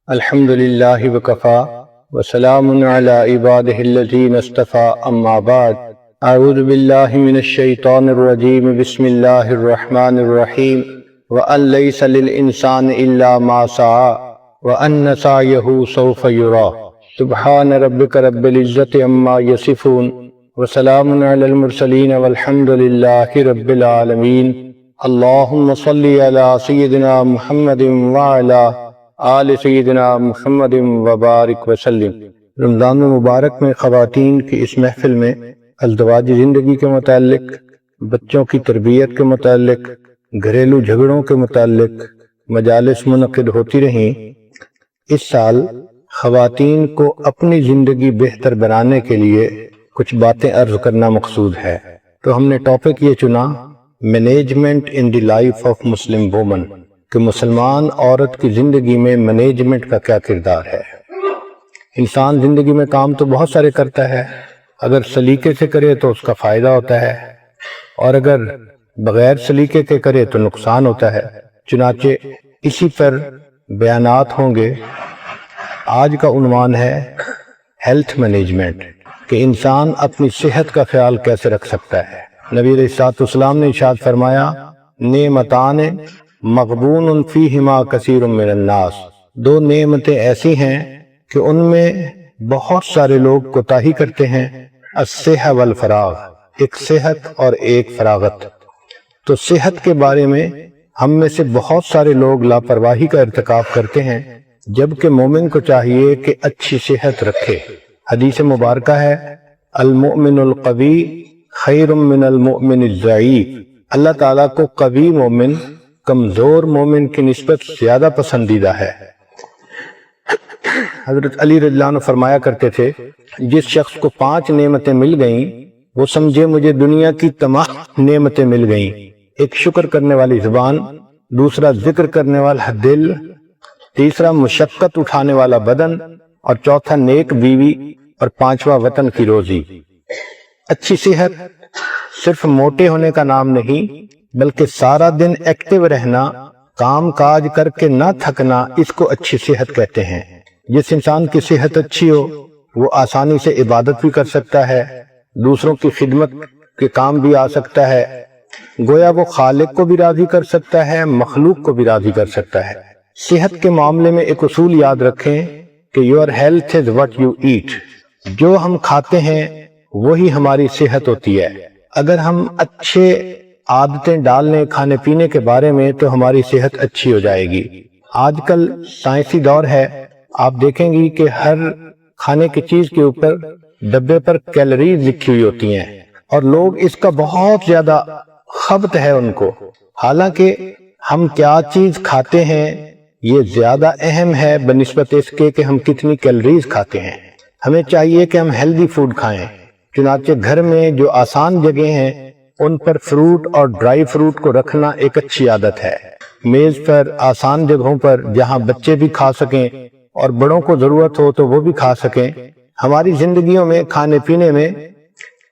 الحمد للہ وکفا وسلام علی عبادہ الذین اصطفى اما بعد اعوذ باللہ من الشیطان الرجیم بسم اللہ الرحمن الرحیم وَأَن لَيْسَ لِلْإِنسَانِ إِلَّا مَا سَعَى وَأَنَّ سَعْيَهُ سَوْفَ يُرَى سبحان ربک رب العزت عما یصفون وسلام علی المرسلین والحمد للہ رب العالمین اللہم صلی علی سیدنا محمد وعلی آل سیدنا محمد وبارک وسلم۔ رمضان مبارک میں خواتین کی اس محفل میں ازدواجی زندگی کے متعلق، بچوں کی تربیت کے متعلق، گھریلو جھگڑوں کے متعلق مجالس منعقد ہوتی رہیں۔ اس سال خواتین کو اپنی زندگی بہتر بنانے کے لیے کچھ باتیں عرض کرنا مقصود ہے، تو ہم نے ٹاپک یہ چنا management in the life of Muslim women, کہ مسلمان عورت کی زندگی میں مینجمنٹ کا کیا کردار ہے۔ انسان زندگی میں کام تو بہت سارے کرتا ہے، اگر سلیقے سے کرے تو اس کا فائدہ ہوتا ہے، اور اگر بغیر سلیقے کے کرے تو نقصان ہوتا ہے۔ چنانچہ اسی پر بیانات ہوں گے۔ آج کا عنوان ہے ہیلتھ مینجمنٹ، کہ انسان اپنی صحت کا خیال کیسے رکھ سکتا ہے۔ نبی علیہ السلام نے ارشاد فرمایا نعمتان مغبون فیہما کثیر من الناس، دو نعمتیں ایسی ہیں کہ ان میں بہت سارے لوگ کوتاہی کرتے ہیں، الصحہ والفراغ، ایک صحت اور ایک فراغت۔ تو صحت کے بارے میں ہم میں سے بہت سارے لوگ لاپرواہی کا ارتکاب کرتے ہیں، جبکہ مومن کو چاہیے کہ اچھی صحت رکھے۔ حدیث مبارکہ ہے المؤمن القوی خیر من المؤمن الضعیف، اللہ تعالیٰ کو قوی مومن کمزور مومن کی نسبت زیادہ پسندیدہ ہے۔ حضرت علی رضی اللہ عنہ فرمایا کرتے تھے جس شخص کو 5 نعمتیں مل گئیں وہ سمجھے مجھے دنیا کی تمام نعمتیں مل گئیں۔ ایک شکر کرنے والی زبان، دوسرا ذکر کرنے والا دل، تیسرا مشقت اٹھانے والا بدن، اور چوتھا نیک بیوی، اور 5واں وطن کی روزی۔ اچھی صحت صرف موٹے ہونے کا نام نہیں، بلکہ سارا دن ایکٹیو رہنا، کام کاج کر کے نہ تھکنا، اس کو اچھی صحت کہتے ہیں۔ جس انسان کی صحت اچھی ہو وہ آسانی سے عبادت بھی کر سکتا ہے، دوسروں کی خدمت کے کام بھی آ سکتا ہے، گویا وہ خالق کو بھی راضی کر سکتا ہے، مخلوق کو بھی راضی کر سکتا ہے۔ صحت کے معاملے میں ایک اصول یاد رکھیں کہ your health is what you eat، جو ہم کھاتے ہیں وہی ہماری صحت ہوتی ہے۔ اگر ہم اچھے عادتیں ڈال لیں کھانے پینے کے بارے میں تو ہماری صحت اچھی ہو جائے گی۔ آج کل سائنسی دور ہے، آپ دیکھیں گی کہ ہر کھانے کی چیز کے اوپر ڈبے پر کیلوریز لکھی ہوئی ہوتی ہیں، اور لوگ اس کا بہت زیادہ خبط ہے ان کو، حالانکہ ہم کیا چیز کھاتے ہیں یہ زیادہ اہم ہے بنسبت اس کے کہ ہم کتنی کیلوریز کھاتے ہیں۔ ہمیں چاہیے کہ ہم ہیلدی فوڈ کھائیں، چنانچہ گھر میں جو آسان جگہیں ہیں ان پر فروٹ اور ڈرائی فروٹ کو رکھنا ایک اچھی عادت ہے۔ میز پر آسان جگہوں پر جہاں بچے بھی کھا سکیں اور بڑوں کو ضرورت ہو تو وہ بھی کھا سکیں۔ ہماری زندگیوں میں کھانے پینے میں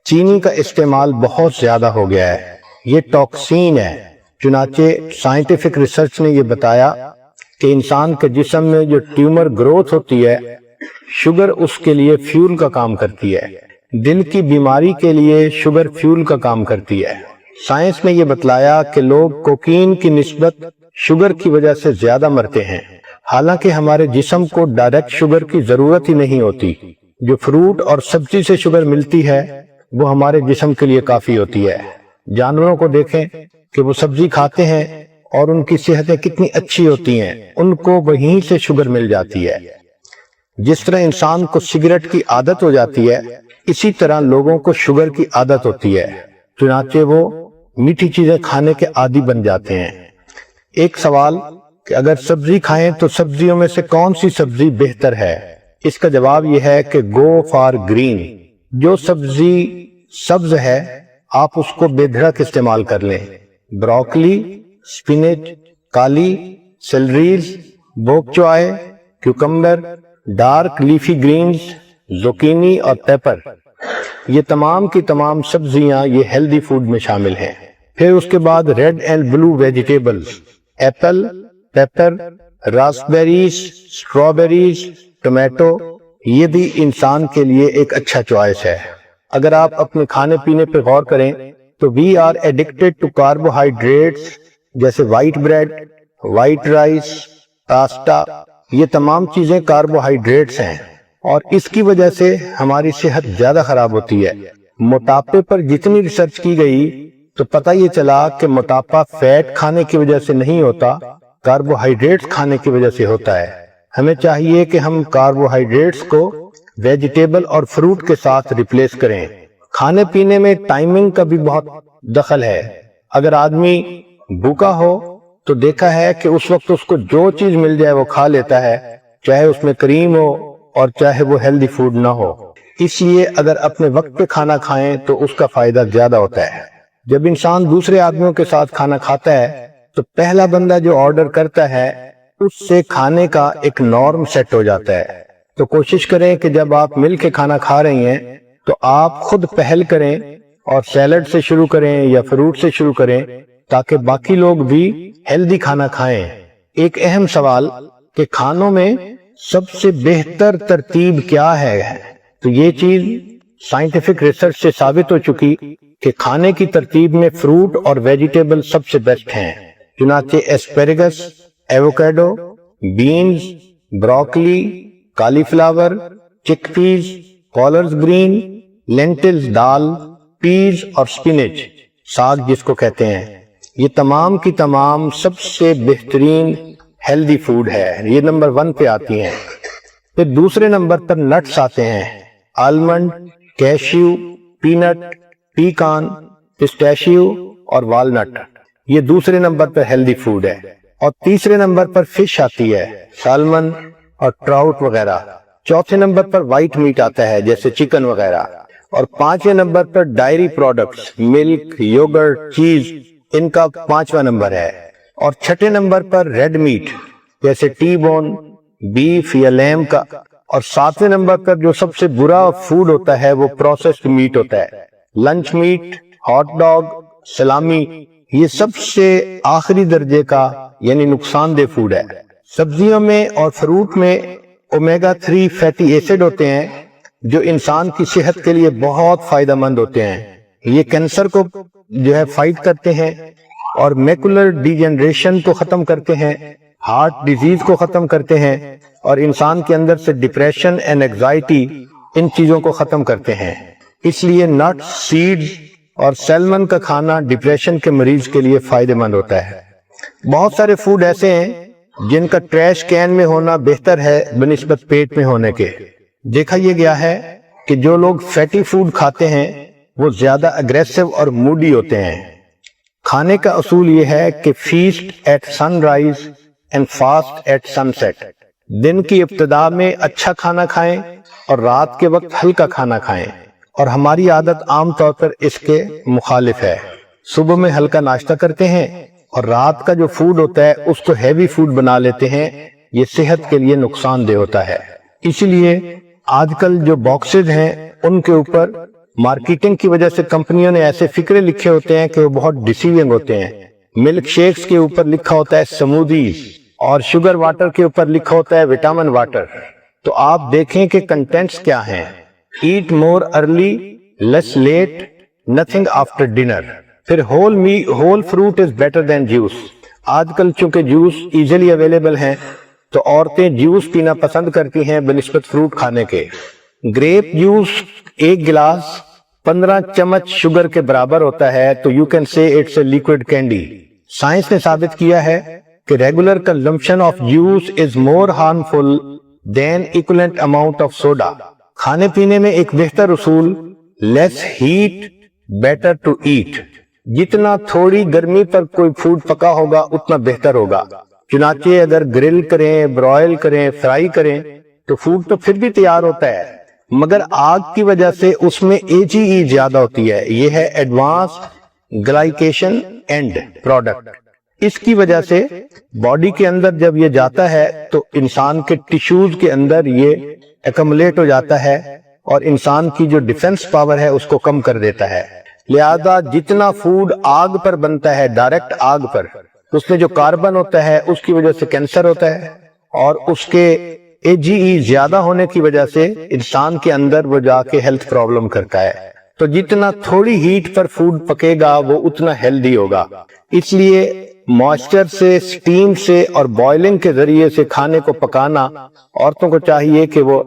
چینی کا استعمال بہت زیادہ ہو گیا ہے، یہ ٹاکسین ہے۔ چنانچہ سائنٹیفک ریسرچ نے یہ بتایا کہ انسان کے جسم میں جو ٹیومر گروتھ ہوتی ہے، شوگر اس کے لیے فیول کا کام کرتی ہے، دل کی بیماری کے لیے شوگر فیول کا کام کرتی ہے۔ سائنس میں یہ بتلایا کہ لوگ کوکین کی نسبت شوگر کی وجہ سے زیادہ مرتے ہیں، حالانکہ ہمارے جسم کو ڈائریکٹ شوگر کی ضرورت ہی نہیں ہوتی۔ جو فروٹ اور سبزی سے شوگر ملتی ہے وہ ہمارے جسم کے لیے کافی ہوتی ہے۔ جانوروں کو دیکھیں کہ وہ سبزی کھاتے ہیں اور ان کی صحتیں کتنی اچھی ہوتی ہیں، ان کو وہیں سے شوگر مل جاتی ہے۔ جس طرح انسان کو سگریٹ کی عادت ہو جاتی ہے، اسی طرح لوگوں کو شوگر کی عادت ہوتی ہے، چنانچہ وہ میٹھی چیزیں کھانے کے عادی بن جاتے ہیں۔ ایک سوال کہ اگر سبزی کھائیں تو سبزیوں میں سے کون سی سبزی بہتر ہے؟ اس کا جواب یہ ہے کہ گو فار گرین، جو سبزی سبز ہے آپ اس کو بے دھڑک استعمال کر لیں۔ بروکلی، سپینچ، کالی، سیلریز، بوک چوائے، کیوکمبر، ڈارک لیفی گرینز، زوکینی اور پیپر، یہ تمام کی تمام سبزیاں یہ ہیلدی فوڈ میں شامل ہیں۔ پھر اس کے بعد red and blue vegetables, apple, pepper, raspberries, strawberries, tomato, یہ بھی انسان کے لیے ایک اچھا چوائس ہے۔ اگر آپ اپنے کھانے پینے پہ غور کریں تو we are addicted to carbohydrates, جیسے white bread, white rice, pasta, یہ تمام چیزیں کاربوہائیڈریٹس ہیں اور اس کی وجہ سے ہماری صحت زیادہ خراب ہوتی ہے۔ موٹاپے پر جتنی ریسرچ کی گئی تو پتہ یہ چلا کہ موٹاپا فیٹ کھانے کی وجہ سے نہیں ہوتا، کاربوہائیڈریٹس کھانے کی وجہ سے ہوتا ہے۔ ہمیں چاہیے کہ ہم کاربوہائیڈریٹس کو ویجیٹیبل اور فروٹ کے ساتھ ریپلیس کریں۔ کھانے پینے میں ٹائمنگ کا بھی بہت دخل ہے۔ اگر آدمی بھوکا ہو تو دیکھا ہے کہ اس وقت اس کو جو چیز مل جائے وہ کھا لیتا ہے، چاہے اس میں کریم ہو اور چاہے وہ ہیلدی فوڈ نہ ہو۔ اس لیے اگر اپنے وقت پہ کھانا کھائیں تو اس کا فائدہ زیادہ ہوتا ہے۔ جب انسان دوسرے آدمیوں کے ساتھ کھانا کھاتا ہے تو پہلا بندہ جو آرڈر کرتا ہے اس سے کھانے کا ایک نارم سیٹ ہو جاتا ہے۔ تو کوشش کریں کہ جب آپ مل کے کھانا کھا رہی ہیں تو آپ خود پہل کریں اور سیلڈ سے شروع کریں یا فروٹ سے شروع کریں تاکہ باقی لوگ بھی ہیلدی کھانا کھائیں۔ ایک اہم سوال کہ کھانوں میں سب سے بہتر ترتیب کیا ہے، تو یہ چیز سائنٹیفک ریسرچ سے ثابت ہو چکی کہ کھانے کی ترتیب میں فروٹ اور ویجیٹیبل سب سے بیسٹ ہیں۔ چنانچہ ایسپیرگس، ایووکیڈو، بینز، بروکلی، کالی فلاور، چک پیز، کالرز گرین، لینٹلز دال، پیز اور سپینچ ساگ جس کو کہتے ہیں، یہ تمام کی تمام سب سے بہترین ہیلدی فوڈ ہے، یہ نمبر 1 پہ آتی ہیں۔ پھر دوسرے نمبر پر نٹس آتے ہیں، آلمنڈ، کیشیو، پینٹ، پیکان، پسٹیشیو اور والنٹ، یہ دوسرے نمبر پر ہیلدی فوڈ ہے۔ اور تیسرے نمبر پر فش آتی ہے، سالمن اور ٹراؤٹ وغیرہ۔ چوتھے نمبر پر وائٹ میٹ آتا ہے جیسے چکن وغیرہ، اور 5ویں نمبر پر ڈائری پروڈکٹس، ملک، یوگرٹ، چیز، ان کا 5واں نمبر ہے۔ اور 6 نمبر پر ریڈ میٹ جیسے ٹی بون، بیف یا لیم کا، اور 7ویں نمبر پر جو سب سے برا فوڈ ہوتا ہے وہ پروسیسڈ میٹ ہوتا ہے، لنچ میٹ، ہاٹ ڈاگ، سلامی، یہ سب سے آخری درجے کا یعنی نقصان دہ فوڈ ہے۔ سبزیوں میں اور فروٹ میں اومیگا 3 فیٹی ایسڈ ہوتے ہیں جو انسان کی صحت کے لیے بہت فائدہ مند ہوتے ہیں۔ یہ کینسر کو جو ہے فائٹ کرتے ہیں اور میکولر ڈی جنریشن کو ختم کرتے ہیں، ہارٹ ڈیزیز کو ختم کرتے ہیں، اور انسان کے اندر سے ڈپریشن اینڈ اینگزائٹی، ان چیزوں کو ختم کرتے ہیں۔ اس لیے نٹس، سیڈز اور سیلمن کا کھانا ڈپریشن کے مریض کے لیے فائدہ مند ہوتا ہے۔ بہت سارے فوڈ ایسے ہیں جن کا ٹریش کین میں ہونا بہتر ہے بنسبت پیٹ میں ہونے کے۔ دیکھا یہ گیا ہے کہ جو لوگ فیٹی فوڈ کھاتے ہیں وہ زیادہ اگریسو اور موڈی ہوتے ہیں۔ کھانے کا اصول یہ ہے کہ feast at sunrise and fast at sunset. دن کی ابتدا میں اچھا کھانا کھائیں اور رات کے وقت ہلکا کھانا کھائیں، اور ہماری عادت عام طور پر اس کے مخالف ہے۔ صبح میں ہلکا ناشتہ کرتے ہیں اور رات کا جو فوڈ ہوتا ہے اس کو ہیوی فوڈ بنا لیتے ہیں، یہ صحت کے لیے نقصان دہ ہوتا ہے۔ اسی لیے آج کل جو باکسز ہیں ان کے اوپر مارکیٹنگ کی وجہ سے کمپنیوں نے ایسے فکرے لکھے ہوتے ہیں کہ وہ بہت ڈیسیونگ ہوتے ہیں۔ ملک شیکس کے اوپر لکھا ہوتا ہے سمودیز، اور شوگر واٹر کے اوپر لکھا ہوتا ہے وٹامن واٹر۔ تو آپ دیکھیں کہ کنٹینٹس کیا ہیں، eat more early, less late, nothing after dinner. پھر whole fruit is better than juice. آج کل چونکہ جوس ایزیلی اویلیبل ہیں تو عورتیں جوس پینا پسند کرتی ہیں بنسبت فروٹ کھانے کے۔ گریپ جوس 1 گلاس 15 چمچ شوگر کے برابر ہوتا ہے، تو you can say it's a liquid candy. سائنس نے ثابت کیا ہے کہ regular consumption of juice is more harmful than equivalent amount of soda. کھانے پینے میں ایک بہتر اصول، less heat better to eat. جتنا تھوڑی گرمی پر کوئی فوڈ پکا ہوگا اتنا بہتر ہوگا۔ چنانچہ اگر گرل کریں، برائل کریں، فرائی کریں تو فوڈ تو پھر بھی تیار ہوتا ہے، مگر آگ کی وجہ سے اس میں AGE زیادہ ہوتی ہے، یہ ہے ایڈوانس گلائکیشن اینڈ پروڈکٹ۔ اس کی وجہ سے باڈی کے اندر جب یہ جاتا ہے تو انسان کے ٹیشوز کے اندر یہ ایکمولیٹ ہو جاتا ہے اور انسان کی جو ڈیفنس پاور ہے اس کو کم کر دیتا ہے۔ لہذا جتنا فوڈ آگ پر بنتا ہے، ڈائریکٹ آگ پر، اس میں جو کاربن ہوتا ہے اس کی وجہ سے کینسر ہوتا ہے، اور اس کے AGE زیادہ ہونے کی وجہ سے انسان کے اندر وہ جا کے ہیلتھ پرابلم کرتا ہے۔ تو جتنا تھوڑی ہیٹ پر فوڈ پکے گا وہ اتنا ہیلدی ہوگا۔ اس لیے موئسچر سے، سٹیم سے اور بوائلنگ کے ذریعے سے کھانے کو پکانا، عورتوں کو چاہیے کہ وہ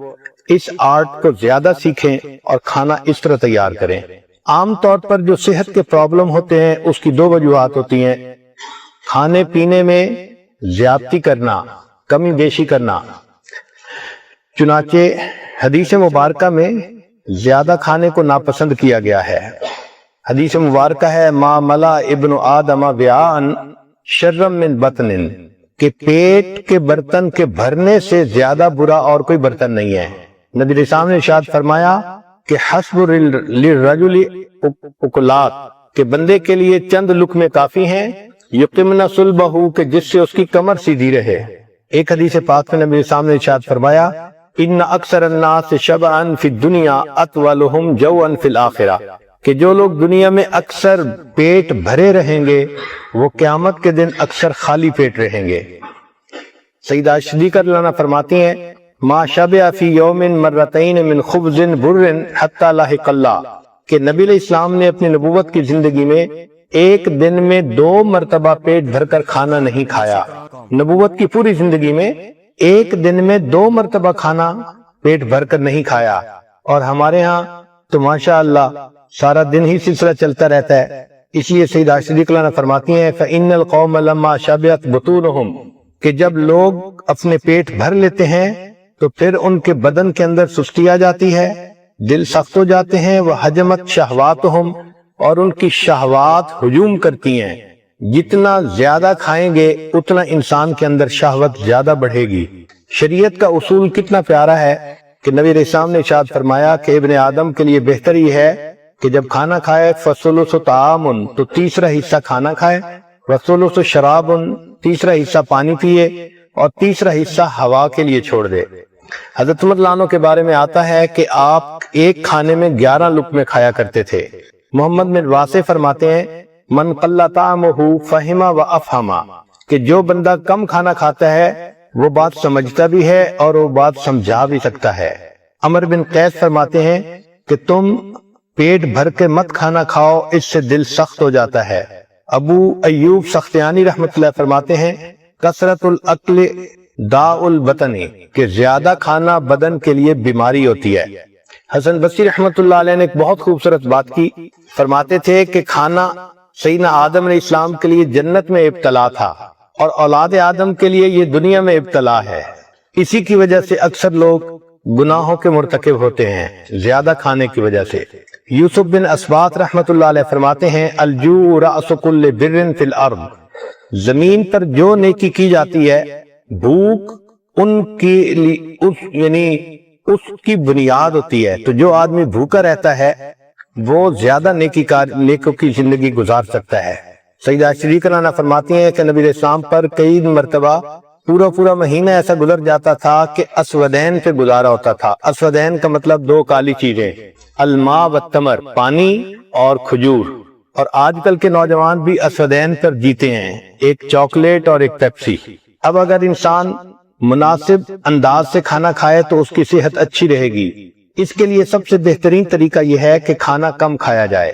اس آرٹ کو زیادہ سیکھیں اور کھانا اس طرح تیار کریں۔ عام طور پر جو صحت کے پرابلم ہوتے ہیں اس کی دو وجوہات ہوتی ہیں: کھانے پینے میں زیادتی کرنا، کمی بیشی کرنا۔ چنانچہ حدیث مبارکہ میں زیادہ کھانے کو ناپسند کیا گیا ہے۔ حدیث مبارکہ ہے ما ملا ابن آدم وعاء شر من بطن، کہ پیٹ کے برتن کے بھرنے سے زیادہ برا اور کوئی برتن نہیں ہے۔ نبی علیہ السلام نے ارشاد فرمایا کہ حسب للرجل اکلات، کہ بندے کے لیے چند لقمے کافی ہیں، یقمن صلبہ، کہ جس سے اس کی کمر سیدھی رہے۔ ایک حدیث پاک میں نبی علیہ السلام نے ارشاد فرمایا ان اکثر الناس شبعا فی الدنیا اطولہم جوعا فی الآخرہ، کہ جو لوگ دنیا میں اکثر پیٹ بھرے رہیں گے وہ قیامت کے دن اکثر خالی پیٹ رہیں گے۔ سیدہ صدیقہ رضی اللہ عنہا فرماتی ہیں ما شبع فی یوم مرتین من خبز بر حتی لاحق اللہ، کہ نبی علیہ السلام نے اپنی نبوت کی زندگی میں ایک دن میں 2 مرتبہ پیٹ بھر کر کھانا نہیں کھایا۔ نبوت کی پوری زندگی میں ایک دن میں 2 مرتبہ کھانا پیٹ بھر کر نہیں کھایا، اور ہمارے ہاں تو ماشاءاللہ سارا دن ہی سلسلہ چلتا رہتا ہے۔ اس لیے سیدہ صدیقہ رضی اللہ عنہا فرماتی ہیں فَإِنَّ الْقَوْمَ لَمَّا شَبِعَتْ بُطُونُهُمْ، کہ جب لوگ اپنے پیٹ بھر لیتے ہیں تو پھر ان کے بدن کے اندر سستی آ جاتی ہے، دل سخت ہو جاتے ہیں، وَحَجَمَتْ شَهْوَاتُهُمْ، اور ان کی شہوات ہجوم کرتی ہیں۔ جتنا زیادہ کھائیں گے اتنا انسان کے اندر شہوت زیادہ بڑھے گی۔ شریعت کا اصول کتنا پیارا ہے کہ نبی علیہ السلام نے ارشاد فرمایا کہ ابن آدم کے لیے بہتر ہی ہے کہ جب کھانا کھائے فَثُلُثُ طَعَامٌ، تو تیسرا حصہ کھانا کھائے، وَثُلُثُ شَرَابٌ، تیسرا حصہ پانی پیے، اور تیسرا حصہ ہوا کے لیے چھوڑ دے۔ حضرت عمر رضی اللہ عنہ کے بارے میں آتا ہے کہ آپ ایک کھانے میں 11 لقمے کھایا کرتے تھے۔ محمد بن واسع فرماتے ہیں من قل طعمہ فہم و افہم، کہ جو بندہ کم کھانا کھاتا ہے وہ بات سمجھتا بھی ہے اور وہ بات سمجھا بھی سکتا ہے۔ عمر بن قیس فرماتے ہیں کہ تم پیٹ بھر کے مت کھانا کھاؤ، اس سے دل سخت ہو جاتا ہے۔ ابو ایوب سختیانی رحمۃ اللہ فرماتے ہیں کثرت الاکل داء البطن، کہ زیادہ کھانا بدن کے لیے بیماری ہوتی ہے۔ حسن بصری رحمۃ اللہ علیہ نے ایک بہت خوبصورت بات کی، فرماتے تھے کہ کھانا سیدنا آدم علیہ السلام کے لیے جنت میں ابتلا تھا، اور اولاد آدم کے لیے یہ دنیا میں ابتلا ہے۔ اسی کی وجہ سے اکثر لوگ گناہوں کے مرتکب ہوتے ہیں، زیادہ کھانے کی وجہ سے۔ یوسف بن اسبات رحمۃ اللہ علیہ فرماتے ہیں الجوع رأس کل بر فی الارض، زمین پر جو نیکی کی جاتی ہے بھوک ان کی اس کی بنیاد ہوتی ہے۔ تو جو آدمی بھوکا رہتا ہے وہ زیادہ نیکوں کی زندگی گزار سکتا ہے۔ سیدہ صدیقہ رضی اللہ عنہا فرماتی ہیں کہ نبی علیہ السلام پر کئی مرتبہ پورا مہینہ ایسا گزر جاتا تھا کہ اسودین پہ گزارا ہوتا تھا۔ اسودین کا مطلب 2 کالی چیزیں، الماء والتمر، پانی اور کھجور۔ اور آج کل کے نوجوان بھی اسودین پر جیتے ہیں، ایک چاکلیٹ اور ایک پیپسی۔ اب اگر انسان مناسب انداز سے کھانا کھائے تو اس کی صحت اچھی رہے گی۔ اس کے لیے سب سے بہترین طریقہ یہ ہے کہ کھانا کم کھایا جائے۔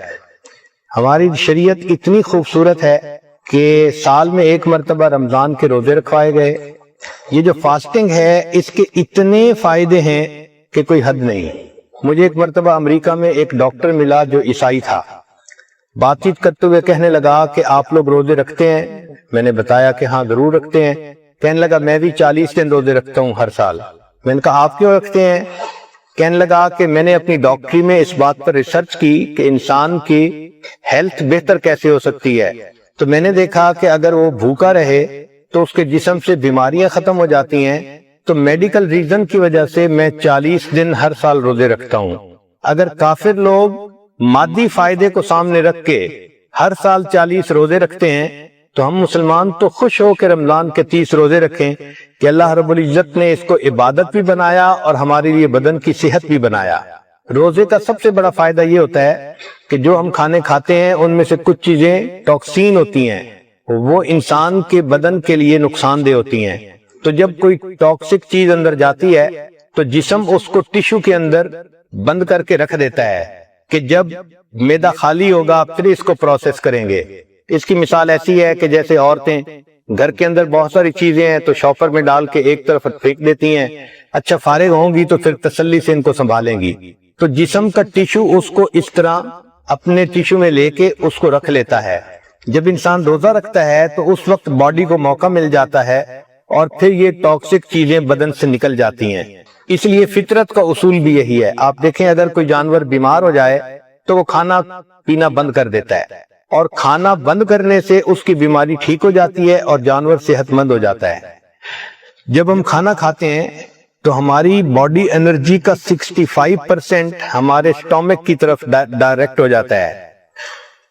ہماری شریعت اتنی خوبصورت ہے کہ سال میں 1 مرتبہ رمضان کے روزے رکھوائے گئے۔ یہ جو فاسٹنگ ہے اس کے اتنے فائدے ہیں کہ کوئی حد نہیں۔ مجھے ایک مرتبہ امریکہ میں ایک ڈاکٹر ملا جو عیسائی تھا، بات چیت کرتے ہوئے کہنے لگا کہ آپ لوگ روزے رکھتے ہیں؟ میں نے بتایا کہ ہاں ضرور رکھتے ہیں۔ کہنے لگا میں بھی 40 دن روزے رکھتا ہوں ہر سال۔ میں نے کہا آپ کیوں رکھتے ہیں؟ کہنے لگا کہ میں نے اپنی ڈاکٹری میں اس بات پر ریسرچ کی کہ انسان کی ہیلتھ بہتر کیسے ہو سکتی ہے، تو میں نے دیکھا کہ اگر وہ بھوکا رہے تو اس کے جسم سے بیماریاں ختم ہو جاتی ہیں، تو میڈیکل ریزن کی وجہ سے میں 40 دن ہر سال روزے رکھتا ہوں۔ اگر کافر لوگ مادی فائدے کو سامنے رکھ کے ہر سال 40 روزے رکھتے ہیں تو ہم مسلمان تو خوش ہو کے رمضان کے 30 روزے رکھیں کہ اللہ رب العزت نے اس کو عبادت بھی بنایا اور ہمارے لیے بدن کی صحت بھی بنایا۔ روزے کا سب سے بڑا فائدہ یہ ہوتا ہے کہ جو ہم کھانے کھاتے ہیں ان میں سے کچھ چیزیں ٹاکسین ہوتی ہیں، وہ انسان کے بدن کے لیے نقصان دہ ہوتی ہیں۔ تو جب کوئی ٹاکسک چیز اندر جاتی ہے تو جسم اس کو ٹیشو کے اندر بند کر کے رکھ دیتا ہے کہ جب معدہ خالی ہوگا پھر اس کو پروسیس کریں گے۔ اس کی مثال ایسی ہے کہ جیسے عورتیں گھر کے اندر بہت ساری چیزیں ہیں تو شاپر میں ڈال کے ایک طرف پھینک دیتی ہیں، اچھا فارغ ہوں گی تو پھر تسلی سے ان کو سنبھالیں گی۔ تو جسم کا ٹیشو اس کو اس طرح اپنے ٹیشو میں لے کے اس کو رکھ لیتا ہے۔ جب انسان روزہ رکھتا ہے تو اس وقت باڈی کو موقع مل جاتا ہے اور پھر یہ ٹاکسک چیزیں بدن سے نکل جاتی ہیں۔ اس لیے فطرت کا اصول بھی یہی ہے۔ آپ دیکھیں اگر کوئی جانور بیمار ہو جائے تو وہ کھانا پینا بند کر دیتا ہے، اور کھانا بند کرنے سے اس کی بیماری ٹھیک ہو جاتی ہے اور جانور صحت مند ہو جاتا ہے۔ جب ہم کھانا کھاتے ہیں تو ہماری باڈی انرجی کا 65% ہمارے سٹومک کی طرف ڈائریکٹ ہو جاتا ہے۔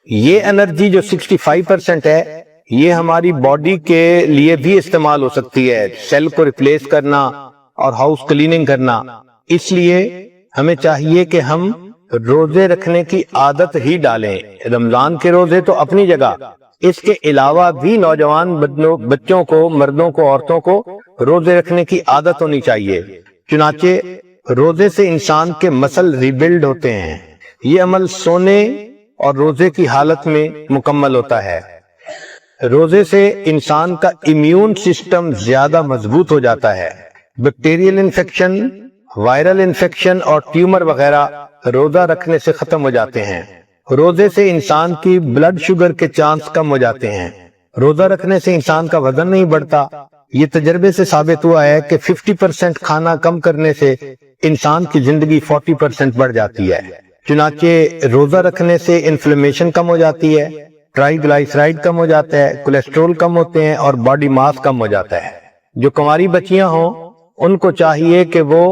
یہ انرجی جو 65% ہے یہ ہماری باڈی کے لیے بھی استعمال ہو سکتی ہے، سیل کو ریپلیس کرنا اور ہاؤس کلیننگ کرنا۔ اس لیے ہمیں چاہیے کہ ہم روزے رکھنے کی عادت ہی ڈالیں۔ رمضان کے روزے تو اپنی جگہ، اس کے علاوہ بھی نوجوان بچوں کو، مردوں کو، عورتوں کو روزے رکھنے کی عادت ہونی چاہیے۔ چنانچہ روزے سے انسان کے مسل ریبلڈ ہوتے ہیں۔ یہ عمل سونے اور روزے کی حالت میں مکمل ہوتا ہے۔ روزے سے انسان کا امیون سسٹم زیادہ مضبوط ہو جاتا ہے۔ بیکٹیریل انفیکشن، وائرل انفیکشن اور ٹیومر وغیرہ روزہ رکھنے سے ختم ہو جاتے ہیں۔ روزے سے انسان کی بلڈ شوگر کے چانس کم ہو جاتے ہیں۔ روزہ رکھنے سے انسان کا وزن نہیں بڑھتا۔ یہ تجربے سے ثابت ہوا ہے کہ 50% کھانا کم کرنے سے انسان کی زندگی 40% بڑھ جاتی ہے۔ چنانچہ روزہ رکھنے سے انفلیمیشن کم ہو جاتی ہے، ٹرائی گلائسرائڈ کم ہو جاتا ہے، کولیسٹرول کم ہوتے ہیں اور باڈی ماس کم ہو جاتا ہے۔ جو کنواری بچیاں ہوں ان کو چاہیے کہ وہ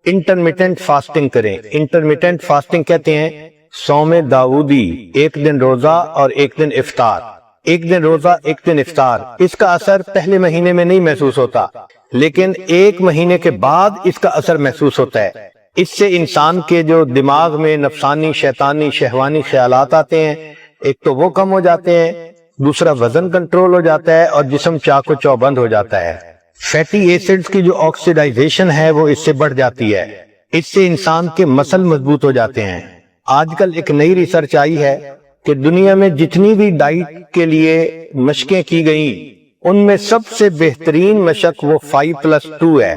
انٹرمیٹنٹ فاسٹنگ کریں۔ انٹرمیٹنٹ فاسٹنگ کہتے ہیں صوم داؤدی، ایک دن روزہ اور ایک دن افطار۔ ایک دن روزہ ایک دن افطار، اس کا اثر پہلے مہینے میں نہیں محسوس ہوتا، لیکن ایک مہینے کے بعد اس کا اثر محسوس ہوتا ہے۔ اس سے انسان کے جو دماغ میں نفسانی، شیطانی، شہوانی خیالات آتے ہیں، ایک تو وہ کم ہو جاتے ہیں، دوسرا وزن کنٹرول ہو جاتا ہے اور جسم چاق و چوبند ہو جاتا ہے۔ فیٹی ایسڈز کی جو آکسیڈائزیشن ہے وہ اس سے بڑھ جاتی ہے۔ اس سے انسان کے مسل مضبوط ہو جاتے ہیں۔ آج کل ایک نئی ریسرچ آئی ہے کہ دنیا میں جتنی بھی ڈائٹ کے لیے مشقیں کی گئیں ان میں سب سے بہترین مشق وہ 5+2 ہے۔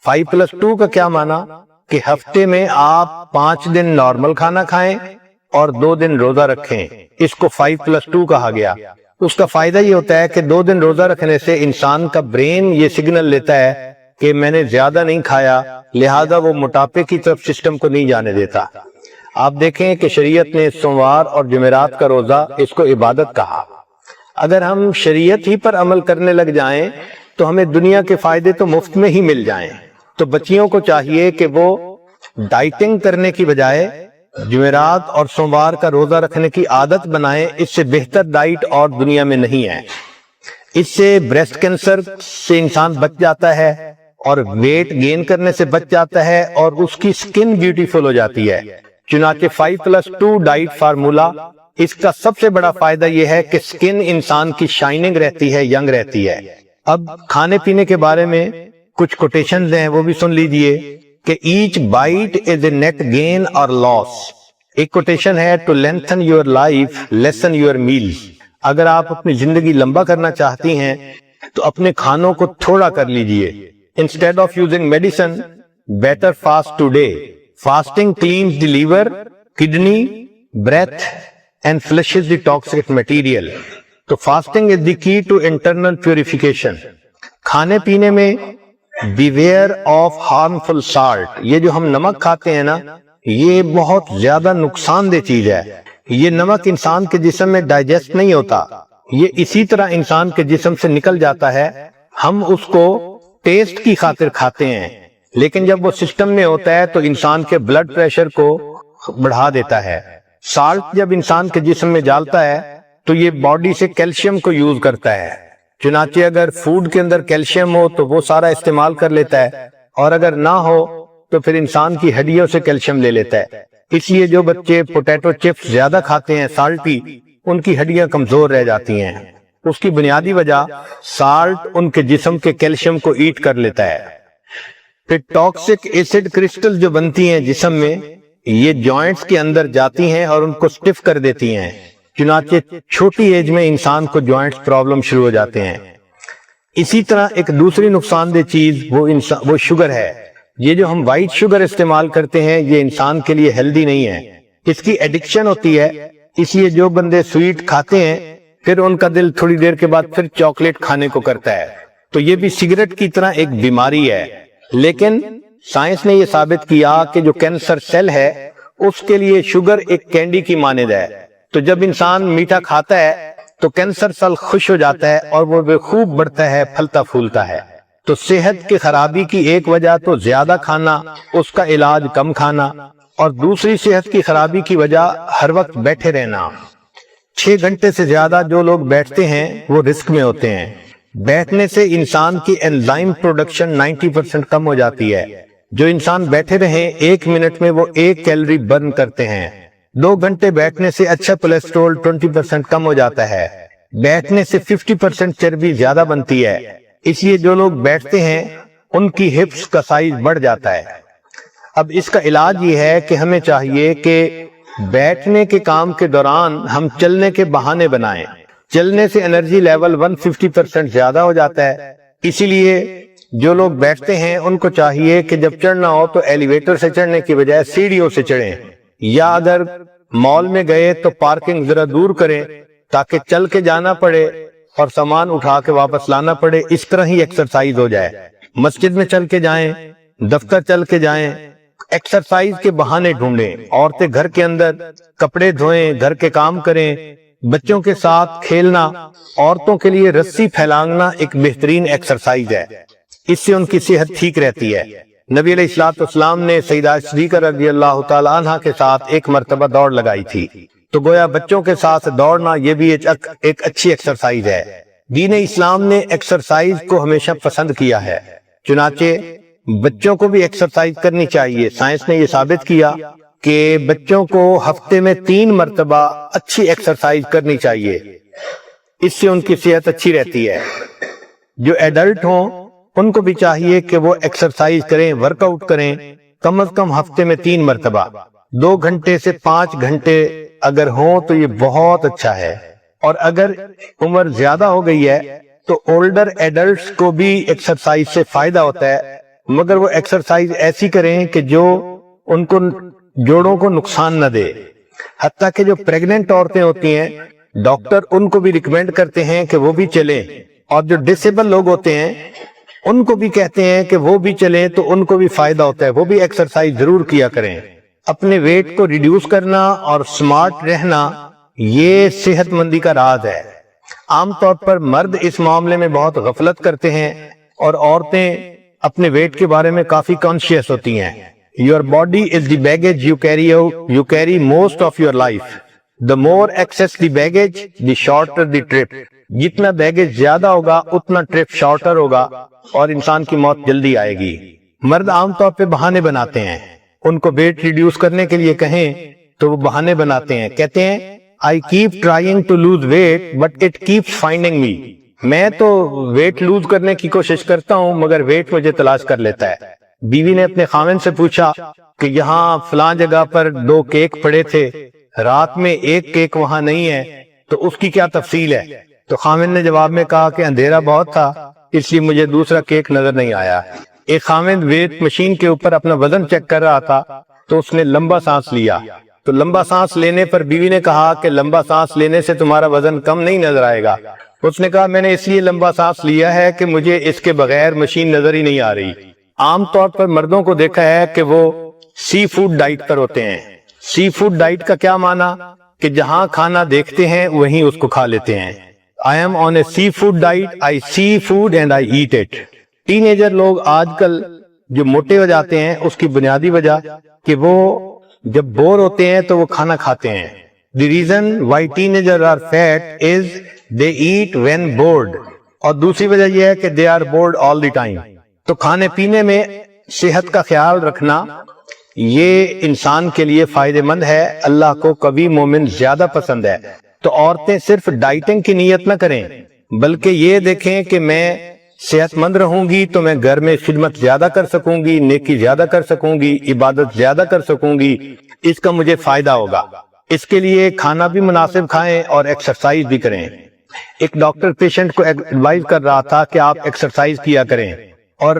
5+2 کا کیا معنی؟ کہ ہفتے میں آپ 5 دن نارمل کھانا کھائیں اور 2 دن روزہ رکھیں۔ اس کو 5+2 کہا گیا۔ اس کا فائدہ یہ ہوتا ہے کہ 2 دن روزہ رکھنے سے انسان کا برین یہ سگنل لیتا ہے کہ میں نے زیادہ نہیں کھایا، لہذا وہ موٹاپے کی طرف سسٹم کو نہیں جانے دیتا۔ آپ دیکھیں کہ شریعت نے سوموار اور جمعرات کا روزہ اس کو عبادت کہا۔ اگر ہم شریعت ہی پر عمل کرنے لگ جائیں تو ہمیں دنیا کے فائدے تو مفت میں ہی مل جائیں۔ تو بچیوں کو چاہیے کہ وہ ڈائٹنگ کرنے کی بجائے جمعرات اور سوموار کا روزہ رکھنے کی عادت بنائیں۔ اس سے بہتر ڈائٹ اور دنیا میں نہیں ہے۔ اس سے بریسٹ کینسر سے انسان بچ جاتا ہے اور ویٹ گین کرنے سے بچ جاتا ہے اور اس کی سکن بیوٹیفل ہو جاتی ہے۔ چنانچہ 5+2 ڈائٹ فارمولا، اس کا سب سے بڑا فائدہ یہ ہے کہ سکن انسان کی شائننگ رہتی ہے، ینگ رہتی ہے۔ اب کھانے پینے کے بارے میں کچھ کوٹیشنز ہیں وہ بھی سن لیجئے کہ each bite is a net gain اور لاس۔ ایک کوٹیشن ہے to lengthen your life lessen your meals. اگر آپ اپنی زندگی لمبا کرنا چاہتی ہیں تو اپنے کھانوں کو تھوڑا کر لیجئے۔ Instead of using medicine better fast today. Fasting cleanse the liver, kidney, breath and flushes the toxic material. تو fasting is the key to internal purification. کھانے پینے میں بیویئر آف ہارمفل سالٹ۔ یہ جو ہم نمک کھاتے ہیں نا، یہ بہت زیادہ نقصان دہ چیز ہے۔ یہ نمک انسان کے جسم میں ڈائجسٹ نہیں ہوتا، یہ اسی طرح انسان کے جسم سے نکل جاتا ہے۔ ہم اس کو ٹیسٹ کی خاطر کھاتے ہیں، لیکن جب وہ سسٹم میں ہوتا ہے تو انسان کے بلڈ پریشر کو بڑھا دیتا ہے۔ سالٹ جب انسان کے جسم میں جالتا ہے تو یہ باڈی سے کیلشیم کو یوز کرتا ہے۔ چنانچہ اگر فوڈ کے اندر کیلشیم ہو تو وہ سارا استعمال کر لیتا ہے، اور اگر نہ ہو تو پھر انسان کی ہڈیوں سے کیلشیم لے لیتا ہے۔ اس لیے جو بچے پوٹیٹو چپس زیادہ کھاتے ہیں سالٹی، ان کی ہڈیاں کمزور رہ جاتی ہیں۔ اس کی بنیادی وجہ سالٹ ان کے جسم کے کیلشیم کو ایٹ کر لیتا ہے۔ پھر ٹاکسک ایسڈ کرسٹل جو بنتی ہیں جسم میں، یہ جوائنٹس کے اندر جاتی ہیں اور ان کو سٹف کر دیتی ہیں، چنانچہ چھوٹی ایج میں انسان کو جوائنٹس پرابلم شروع ہو جاتے ہیں۔ اسی طرح ایک دوسری نقصان دہ چیز وہ شوگر ہے۔ یہ جو ہم وائٹ شوگر استعمال کرتے ہیں یہ انسان کے لیے ہیلدی نہیں ہے، اس کی ایڈکشن ہوتی ہے، اس لیے جو بندے سویٹ کھاتے ہیں پھر ان کا دل تھوڑی دیر کے بعد پھر چاکلیٹ کھانے کو کرتا ہے، تو یہ بھی سگریٹ کی طرح ایک بیماری ہے۔ لیکن سائنس نے یہ ثابت کیا کہ جو کینسر سیل ہے اس کے لیے شوگر ایک کینڈی کی مانند ہے، تو جب انسان میٹھا کھاتا ہے تو کینسر سیل خوش ہو جاتا ہے اور وہ خوب بڑھتا ہے، پھلتا پھولتا ہے۔ تو صحت کی خرابی کی ایک وجہ تو زیادہ کھانا، اس کا علاج کم کھانا، اور دوسری صحت کی خرابی کی وجہ ہر وقت بیٹھے رہنا۔ 6 گھنٹے سے زیادہ جو لوگ بیٹھتے ہیں وہ رسک میں ہوتے ہیں۔ بیٹھنے سے انسان کی انزائم پروڈکشن 90% کم ہو جاتی ہے۔ جو انسان بیٹھے رہیں 1 منٹ میں وہ 1 کیلوری برن کرتے ہیں۔ 2 گھنٹے بیٹھنے سے اچھا کولیسٹرول 20% کم ہو جاتا ہے۔ بیٹھنے سے 50% چربی زیادہ بنتی ہے، اس لیے جو لوگ بیٹھتے ہیں ان کی ہپس کا سائز بڑھ جاتا ہے۔ اب اس کا علاج یہ ہے کہ ہمیں چاہیے کہ بیٹھنے کے کام کے دوران ہم چلنے کے بہانے بنائیں۔ چلنے سے انرجی لیول 150% زیادہ ہو جاتا ہے، اسی لیے جو لوگ بیٹھتے ہیں ان کو چاہیے کہ جب چڑھنا ہو تو ایلیویٹر سے چڑھنے کی بجائے سیڑھیوں سے چڑھیں، یا اگر مال میں گئے تو پارکنگ ذرا دور کریں تاکہ چل کے جانا پڑے اور سامان اٹھا کے واپس لانا پڑے، اس طرح ہی ایکسرسائز ہو جائے۔ مسجد میں چل کے جائیں، دفتر چل کے جائیں، ایکسرسائز کے بہانے ڈھونڈیں۔ عورتیں گھر کے اندر کپڑے دھوئیں، گھر کے کام کریں، بچوں کے ساتھ کھیلنا۔ عورتوں کے لیے رسی پھیلانگنا ایک بہترین ایکسرسائز ہے، اس سے ان کی صحت ٹھیک رہتی ہے۔ نبی علیہ الصلوۃ والسلام نے سیدہ صدیقہ رضی اللہ تعالی عنہ کے ساتھ ایک مرتبہ دوڑ لگائی تھی، تو گویا بچوں کے ساتھ دوڑنا یہ بھی ایک اچھی ایکسرسائز ہے۔ دین اسلام نے ایکسرسائز کو ہمیشہ پسند کیا ہے، چنانچہ بچوں کو بھی ایکسرسائز کرنی چاہیے۔ سائنس نے یہ ثابت کیا کہ بچوں کو ہفتے میں 3 مرتبہ اچھی ایکسرسائز کرنی چاہیے، اس سے ان کی صحت اچھی رہتی ہے۔ جو ایڈلٹ ہوں ان کو بھی چاہیے کہ وہ ایکسرسائز کریں، ورک آؤٹ کریں، کم از کم ہفتے میں 3 مرتبہ۔ 2 گھنٹے سے 5 گھنٹے اگر ہوں تو یہ بہت اچھا ہے۔ اور اگر عمر زیادہ ہو گئی ہے تو اولڈر ایڈلٹس کو بھی ایکسرسائز سے فائدہ ہوتا ہے، مگر وہ ایکسرسائز ایسی کریں کہ جو ان کو جوڑوں کو نقصان نہ دے۔ حتیٰ کہ جو پریگننٹ عورتیں ہوتی ہیں ڈاکٹر ان کو بھی ریکمینڈ کرتے ہیں کہ وہ بھی چلیں، اور جو ڈسیبل لوگ ہوتے ہیں ان کو بھی کہتے ہیں کہ وہ بھی چلیں، تو ان کو بھی فائدہ ہوتا ہے، وہ بھی ایکسرسائز ضرور کیا کریں۔ اپنے ویٹ کو ریڈیوس کرنا اور سمارٹ رہنا یہ صحت مندی کا راز ہے۔ عام طور پر مرد اس معاملے میں بہت غفلت کرتے ہیں اور عورتیں اپنے ویٹ کے بارے میں کافی کانشیس ہوتی ہیں۔ Your body is the baggage you carry most of your life. The more excess the baggage, the shorter the trip. جتنا بیگیج زیادہ ہوگا اتنا ٹرپ شارٹر ہوگا اور انسان کی موت جلدی آئے گی۔ مرد عام طور پہ بہانے بناتے ہیں، ان کو ویٹ ریڈیوس کرنے کے لیے کہیں تو وہ بہانے بناتے ہیں، کہتے ہیں I keep trying to lose weight but it keeps finding me. میں تو ویٹ لوز کرنے کی کوشش کرتا ہوں مگر ویٹ مجھے تلاش کر لیتا ہے۔ بیوی نے اپنے خاوند سے پوچھا کہ یہاں فلاں جگہ پر 2 کیک پڑے تھے، رات میں 1 کیک وہاں نہیں ہے، تو اس کی کیا تفصیل ہے؟ تو خاوند نے جواب میں کہا کہ اندھیرا بہت تھا اس لیے مجھے دوسرا کیک نظر نہیں آیا۔ ایک خاوند ویٹ مشین کے اوپر اپنا وزن چیک کر رہا تھا تو اس نے لمبا سانس لیا، تو لمبا سانس لینے پر بیوی نے کہا کہ لمبا سانس لینے سے تمہارا وزن کم نہیں نظر آئے گا۔ اس نے کہا میں نے اس لیے لمبا سانس لیا ہے کہ مجھے اس کے بغیر مشین نظر ہی نہیں آ رہی۔ عام طور پر مردوں کو دیکھا ہے کہ وہ سی فوڈ ڈائٹ پر ہوتے ہیں۔ سی فوڈ ڈائٹ کا کیا معنی؟ کہ جہاں کھانا دیکھتے ہیں وہیں اس کو کھا لیتے ہیں۔ I am on a seafood diet. I see food and I eat it. Teenager لوگ آج کل جو موٹے ہو جاتے ہیں اس کی بنیادی وجہ کہ وہ جب بور ہوتے ہیں تو وہ کھانا کھاتے ہیں۔ The reason why teenagers are fat is they eat when bored. اور دوسری وجہ یہ ہے کہ they are bored all the time. تو کھانے پینے میں صحت کا خیال رکھنا یہ انسان کے لیے فائدہ مند ہے، اللہ کو قوی مومن زیادہ پسند ہے۔ تو عورتیں صرف ڈائٹنگ کی نیت نہ کریں، بلکہ یہ دیکھیں کہ میں صحت مند رہوں گی تو میں گھر میں خدمت زیادہ کر سکوں گی، نیکی زیادہ کر سکوں گی، عبادت زیادہ کر سکوں گی، اس کا مجھے فائدہ ہوگا۔ اس کے لیے کھانا بھی مناسب کھائیں اور ایکسرسائز بھی کریں۔ ایک ڈاکٹر پیشنٹ کو ایڈوائز کر رہا تھا کہ آپ ایکسرسائز کیا کریں، اور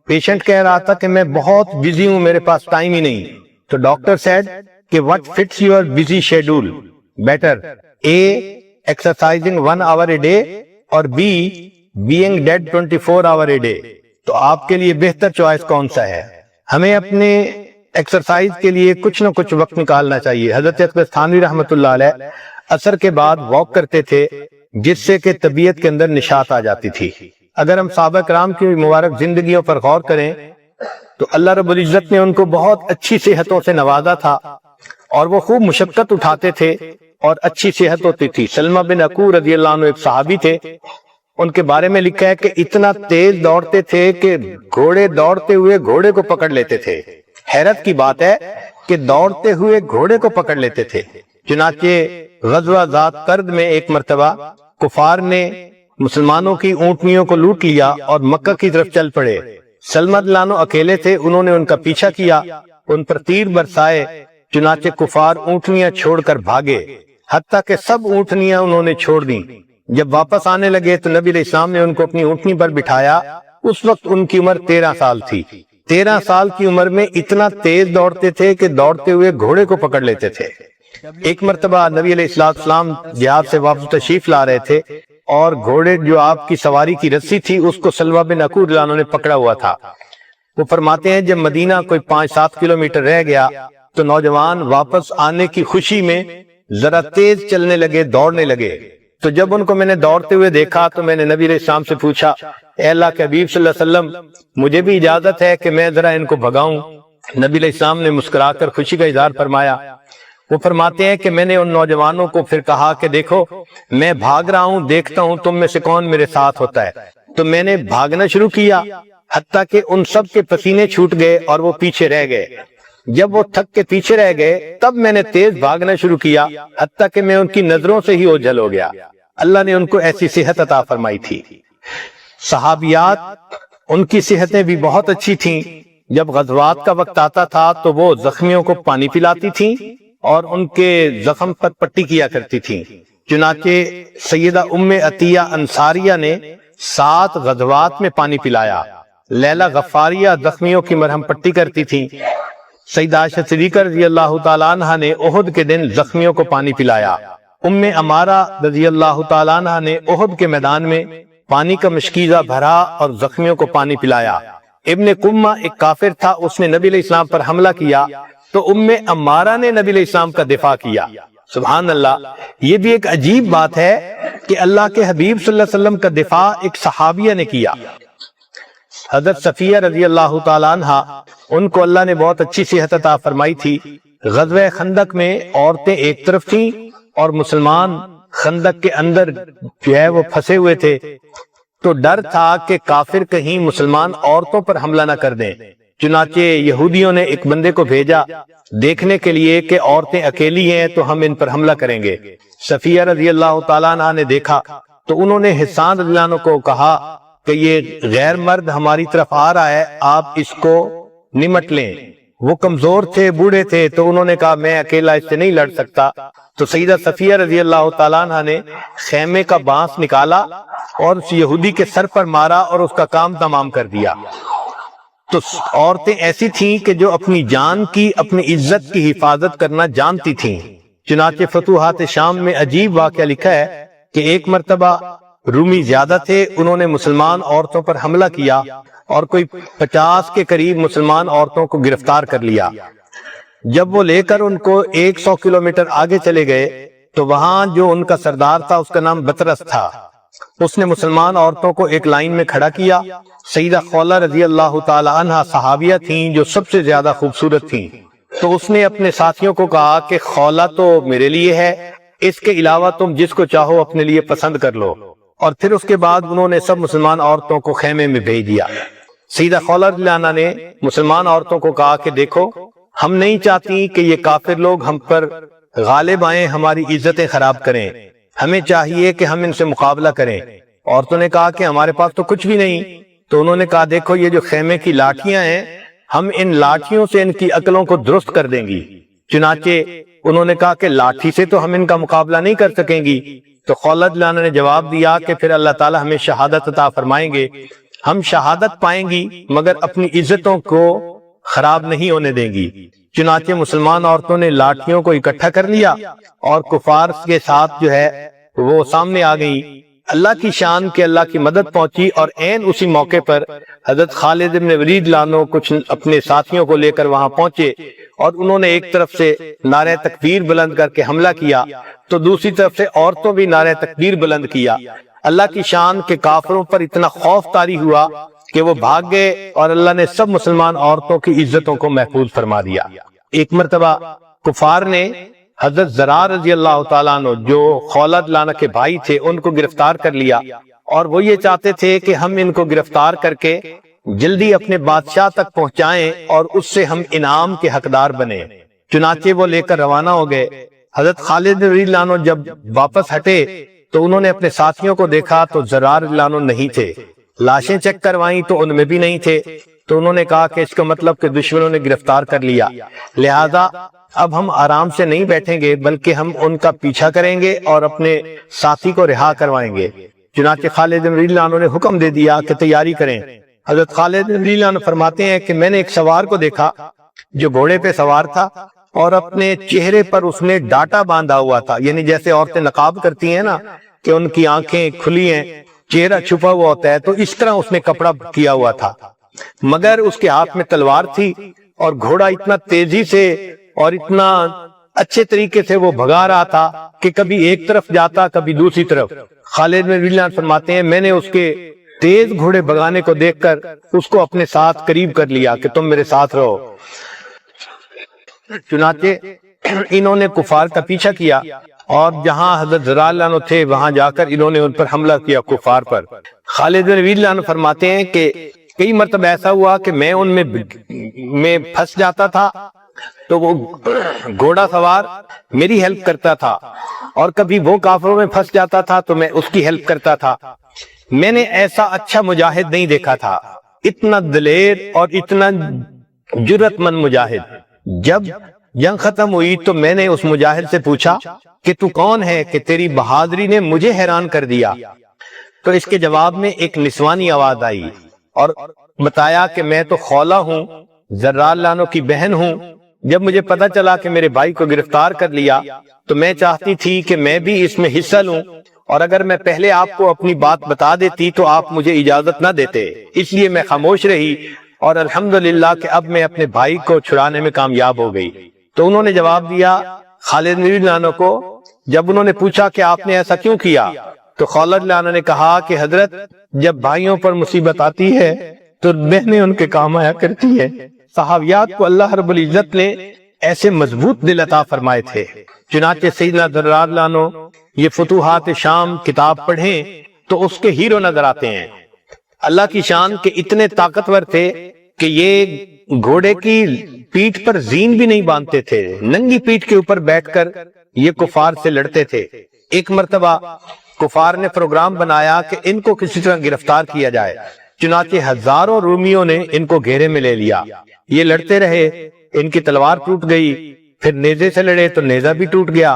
پیشنٹ کہہ رہا تھا کہ میں بہت بزی ہوں، میرے پاس ٹائم ہی نہیں۔ تو ڈاکٹر سیڈ کہ what fits your busy schedule better, A, exercising 1 hour a day, اور B, being dead 24 hour a day۔ تو آپ کے لیے بہتر چوائس کون سا ہے؟ ہمیں اپنے ایکسرسائز کے لیے کچھ نہ کچھ وقت نکالنا چاہیے۔ حضرت اقدس تھانوی رحمۃ اللہ علیہ عصر کے بعد واک کرتے تھے، جس سے کہ طبیعت کے اندر نشاط آ جاتی تھی۔ اگر ہم صحابہ کرام کی مبارک زندگیوں پر غور کریں تو اللہ رب العزت نے ان کو بہت اچھی صحتوں سے نوازا تھا، اور وہ خوب مشقت اٹھاتے تھے اور اچھی صحت ہوتی تھی۔ سلمہ بن عقور رضی اللہ عنہ ایک صحابی تھے، ان کے بارے میں لکھا ہے کہ اتنا تیز دوڑتے تھے کہ گھوڑے دوڑتے ہوئے گھوڑے کو پکڑ لیتے تھے۔ حیرت کی بات ہے کہ دوڑتے ہوئے گھوڑے کو پکڑ لیتے تھے۔ چنانچہ غزوہ ذات قرد میں ایک مرتبہ کفار نے مسلمانوں کی اونٹنیوں کو لوٹ لیا اور مکہ کی طرف چل پڑے۔ سلمہ لانو اکیلے تھے، انہوں نے ان کا پیچھا کیا، ان پر تیر برسائے، چنانچہ کفار اونٹنیاں چھوڑ کر بھاگے، حتیٰ کہ سب اونٹنیاں انہوں نے چھوڑ دیں۔ جب واپس آنے لگے تو نبی علیہ السلام نے ان کو اپنی اونٹنی پر بٹھایا۔ اس وقت ان کی عمر 13 سال تھی۔ 13 سال کی عمر میں اتنا تیز دوڑتے تھے کہ دوڑتے ہوئے گھوڑے کو پکڑ لیتے تھے۔ ایک مرتبہ نبی علیہ السلام جہاد سے واپس تشریف لا رہے تھے، اور گھوڑے جو آپ کی سواری کی رسی تھی اس کو سلمہ بن عقور رضی اللہ عنہ نے پکڑا ہوا تھا۔ وہ فرماتے ہیں جب مدینہ کوئی 5-7 کلومیٹر رہ گیا تو نوجوان واپس آنے کی خوشی میں ذرا تیز چلنے لگے، دوڑنے لگے۔ تو جب ان کو میں نے دوڑتے ہوئے دیکھا تو میں نے نبی علیہ السلام سے پوچھا، اے اللہ کے حبیب صلی اللہ علیہ وسلم، مجھے بھی اجازت ہے کہ میں ذرا ان کو بھگاؤں؟ نبی علیہ السلام نے مسکرا کر خوشی کا اظہار فرمایا۔ وہ فرماتے ہیں کہ میں نے ان نوجوانوں کو پھر کہا کہ دیکھو میں بھاگ رہا ہوں، دیکھتا ہوں تم میں سے کون میرے ساتھ ہوتا ہے۔ تو میں نے بھاگنا شروع کیا، حتیٰ کہ ان سب کے پسینے چھوٹ گئے اور وہ پیچھے رہ گئے۔ جب وہ تھک کے پیچھے رہ گئے تب میں نے تیز بھاگنا شروع کیا، حتیٰ کہ میں ان کی نظروں سے ہی اوجھل ہو گیا۔ اللہ نے ان کو ایسی صحت عطا فرمائی تھی۔ صحابیات ان کی صحتیں بھی بہت اچھی تھیں۔ جب غزوات کا وقت آتا تھا تو وہ زخمیوں کو پانی پلاتی تھیں اور ان کے زخم پر پٹی کیا کرتی تھیں۔ چنانچہ سیدہ ام عطیہ انصاریہ نے 7 غزوات میں پانی پلایا۔ لیلہ غفاریہ زخمیوں کی مرہم پٹی کرتی تھیں۔ سیدہ عائشہ صدیقہ رضی اللہ تعالیٰ عنہ نے احد کے دن زخمیوں کو پانی پلایا۔ ام عمارہ رضی اللہ تعالیٰ عنہ نے احد کے میدان میں پانی کا مشکیزہ بھرا اور زخمیوں کو پانی پلایا۔ ابن قمہ ایک کافر تھا، اس نے نبی علیہ السلام پر حملہ کیا تو ام عمارہ نے نبی علیہ السلام کا دفاع کیا۔ سبحان اللہ، یہ بھی ایک عجیب بات ہے کہ اللہ کے حبیب صلی اللہ علیہ وسلم کا دفاع ایک صحابیہ نے کیا۔ حضرت صفیہ رضی اللہ تعالیٰ عنہ، ان کو اللہ نے بہت اچھی صحت عطا فرمائی تھی۔ غزوہ خندق میں عورتیں ایک طرف تھیں اور مسلمان خندق کے اندر جو ہے وہ پھنسے ہوئے تھے، تو ڈر تھا کہ کافر کہیں مسلمان عورتوں پر حملہ نہ کر دیں۔ چنانچہ یہودیوں نے ایک بندے کو بھیجا دیکھنے کے لیے کہ عورتیں اکیلی ہیں تو ہم ان پر حملہ کریں گے۔ صفیہ رضی اللہ تعالیٰ عنہ نے دیکھا تو انہوں نے حسان رضی اللہ عنہ کو کہا کہ یہ غیر مرد ہماری طرف آ رہا ہے، آپ اس کو نمٹ لیں۔ وہ کمزور تھے، بوڑھے تھے، تو انہوں نے کہا میں اکیلا اس سے نہیں لڑ سکتا۔ تو سیدہ صفیہ رضی اللہ تعالیٰ عنہ نے خیمے کا بانس نکالا اور اس یہودی کے سر پر مارا اور اس کا کام تمام کر دیا۔ تو عورتیں ایسی تھیں کہ جو اپنی جان کی، اپنی عزت کی حفاظت کرنا جانتی تھیں۔ چنانچہ فتوحات شام میں عجیب واقعہ لکھا ہے کہ ایک مرتبہ رومی زیادہ تھے، انہوں نے مسلمان عورتوں پر حملہ کیا اور کوئی 50 کے قریب مسلمان عورتوں کو گرفتار کر لیا۔ جب وہ لے کر ان کو 100 کلومیٹر آگے چلے گئے تو وہاں جو ان کا سردار تھا اس کا نام بطرس تھا، اس نے مسلمان عورتوں کو ایک لائن میں کھڑا کیا۔ سیدہ خولہ رضی اللہ تعالی عنہ صحابیہ تھیں جو سب سے زیادہ خوبصورت تھیں، تو اس نے اپنے ساتھیوں کو کہا کہ خولہ تو میرے لیے ہے، اس کے علاوہ تم جس کو چاہو اپنے لیے پسند کر لو۔ اور پھر اس کے بعد انہوں نے سب مسلمان عورتوں کو خیمے میں بھیج دیا۔ سیدہ خولہ رضی اللہ عنہ نے مسلمان عورتوں کو کہا کہ دیکھو ہم نہیں چاہتی کہ یہ کافر لوگ ہم پر غالب آئیں، ہماری عزتیں خراب کریں، ہمیں چاہیے کہ ہم ان سے مقابلہ کریں۔ عورتوں نے کہا کہ ہمارے پاس تو کچھ بھی نہیں. تو انہوں نے کہا دیکھو یہ جو خیمے کی لاٹھیاں ہیں ہم ان لاٹھیوں سے ان کی عقلوں کو درست کر دیں گی. چنانچہ انہوں نے کہا کہ لاٹھی سے تو ہم ان کا مقابلہ نہیں کر سکیں گی. تو خولت لانا نے جواب دیا کہ پھر اللہ تعالی ہمیں شہادت عطا فرمائیں گے, ہم شہادت پائیں گی مگر اپنی عزتوں کو خراب نہیں ہونے دیں گی. چنانچہ مسلمان عورتوں نے لاٹھیوں کو اکٹھا کر لیا اور کفار کے ساتھ جو ہے وہ سامنے آ گئی. اللہ کی شان کے اللہ کی مدد پہنچی اور عین اسی موقع پر حضرت خالد بن ولید لانو کچھ اپنے ساتھیوں کو لے کر وہاں پہنچے اور انہوں نے ایک طرف سے نعرہ تکبیر بلند کر کے حملہ کیا تو دوسری طرف سے عورتوں بھی نعرہ تکبیر بلند کیا. اللہ کی شان کے کافروں پر اتنا خوف طاری ہوا کہ وہ بھاگ گئے اور اللہ نے سب مسلمان عورتوں کی عزتوں کو محفوظ فرما دیا. ایک مرتبہ کفار نے حضرت زرار رضی اللہ تعالیٰ عنہ جو خولت لانا کے بھائی تھے ان کو گرفتار کر لیا اور وہ یہ چاہتے تھے کہ ہم ان کو گرفتار کر کے جلدی اپنے بادشاہ تک پہنچائیں اور اس سے ہم انعام کے حقدار بنیں. چنانچہ وہ لے کر روانہ ہو گئے. حضرت خالد رضی اللہ عنہ جب واپس ہٹے تو انہوں نے اپنے ساتھیوں کو دیکھا تو زرار رضی اللہ عنہ نہیں تھے. لاشیں چیک کروائیں تو ان میں بھی نہیں تھے. تو انہوں نے کہا کہ اس کا مطلب کہ دشمنوں نے گرفتار کر لیا, لہذا اب ہم آرام سے نہیں بیٹھیں گے بلکہ ہم ان کا پیچھا کریں گے اور اپنے ساتھی کو رہا کروائیں گے. چنانچہ خالد رضی اللہ عنہ نے حکم دے دیا کہ تیاری کریں. حضرت خالد رضی اللہ عنہ فرماتے ہیں کہ میں نے ایک سوار کو دیکھا جو گھوڑے پہ سوار تھا اور اپنے چہرے پر اس نے ڈاٹا باندھا ہوا تھا, یعنی جیسے عورتیں نقاب کرتی ہیں نا کہ ان کی آنکھیں کھلی ہیں, چہرہ چھپا ہوا ہوتا ہے, تو اس طرح اس نے کپڑا کیا ہوا تھا. مگر اس کے ہاتھ میں تلوار تھی اور گھوڑا اتنا تیزی سے اور اتنا اچھے طریقے سے وہ بھگا رہا تھا کہ کبھی ایک طرف جاتا کبھی دوسری طرف. خالد بن ولید فرماتے ہیں میں نے اس کے تیز گھوڑے بھگانے کو دیکھ کر اس کو اپنے ساتھ قریب کر لیا کہ تم میرے ساتھ رہو. چنانچہ انہوں نے کفار کا پیچھا کیا اور جہاں حضرت زرار عنہ تھے وہاں جا کر انہوں نے ان پر حملہ کیا کفار پر. خالد بن ولید عنہ فرماتے ہیں کہ کئی مرتبہ ایسا ہوا کہ میں ان میں پھنس جاتا تھا تو وہ گھوڑا سوار میری ہیلپ کرتا تھا اور کبھی وہ کافروں میں پھنس جاتا تھا تو میں اس کی ہیلپ کرتا تھا. میں نے ایسا اچھا مجاہد نہیں دیکھا تھا, اتنا دلیر اور اتنا جرأت مند مجاہد. جب جنگ ختم ہوئی تو میں نے اس مجاہد سے پوچھا کہ تو کون ہے کہ تیری بہادری نے مجھے حیران کر دیا. تو اس کے جواب میں ایک نسوانی آواز آئی اور بتایا کہ میں تو خولا ہوں, زرار لانو کی بہن ہوں. جب مجھے پتا چلا کہ میرے بھائی کو گرفتار کر لیا تو میں چاہتی تھی کہ میں بھی اس میں حصہ لوں, اور اگر میں پہلے آپ کو اپنی بات بتا دیتی تو آپ مجھے اجازت نہ دیتے, اس لیے میں خاموش رہی اور الحمدللہ کہ اب میں اپنے بھائی کو چھڑانے میں کامیاب ہو گئی. تو انہوں نے جواب دیا خالد بن ولید عنہ کو. جب انہوں نے پوچھا کہ آپ نے ایسا کیوں کیا تو خالد عنہ نے کہا کہ حضرت جب بھائیوں پر مصیبت آتی ہے تو بہنیں ان کے کام آیا کرتی ہے. صحابیات کو اللہ رب العزت نے ایسے مضبوط دل عطا فرمائے تھے. چنانچہ سیدنا زرار عنہ یہ فتوحات شام کتاب پڑھیں تو اس کے ہیرو نظر آتے ہیں. اللہ کی شان کے اتنے طاقتور تھے کہ یہ گھوڑے کی پیٹھ پر زین بھی نہیں باندھتے تھے, ننگی پیٹھ کے اوپر بیٹھ کر یہ کفار سے لڑتے تھے. ایک مرتبہ کفار نے پروگرام بنایا کہ ان کو کسی طرح گرفتار کیا جائے. چنانچہ ہزاروں رومیوں نے ان کو گھیرے میں لے لیا. یہ لڑتے رہے, ان کی تلوار ٹوٹ گئی, پھر نیزے سے لڑے تو نیزہ بھی ٹوٹ گیا.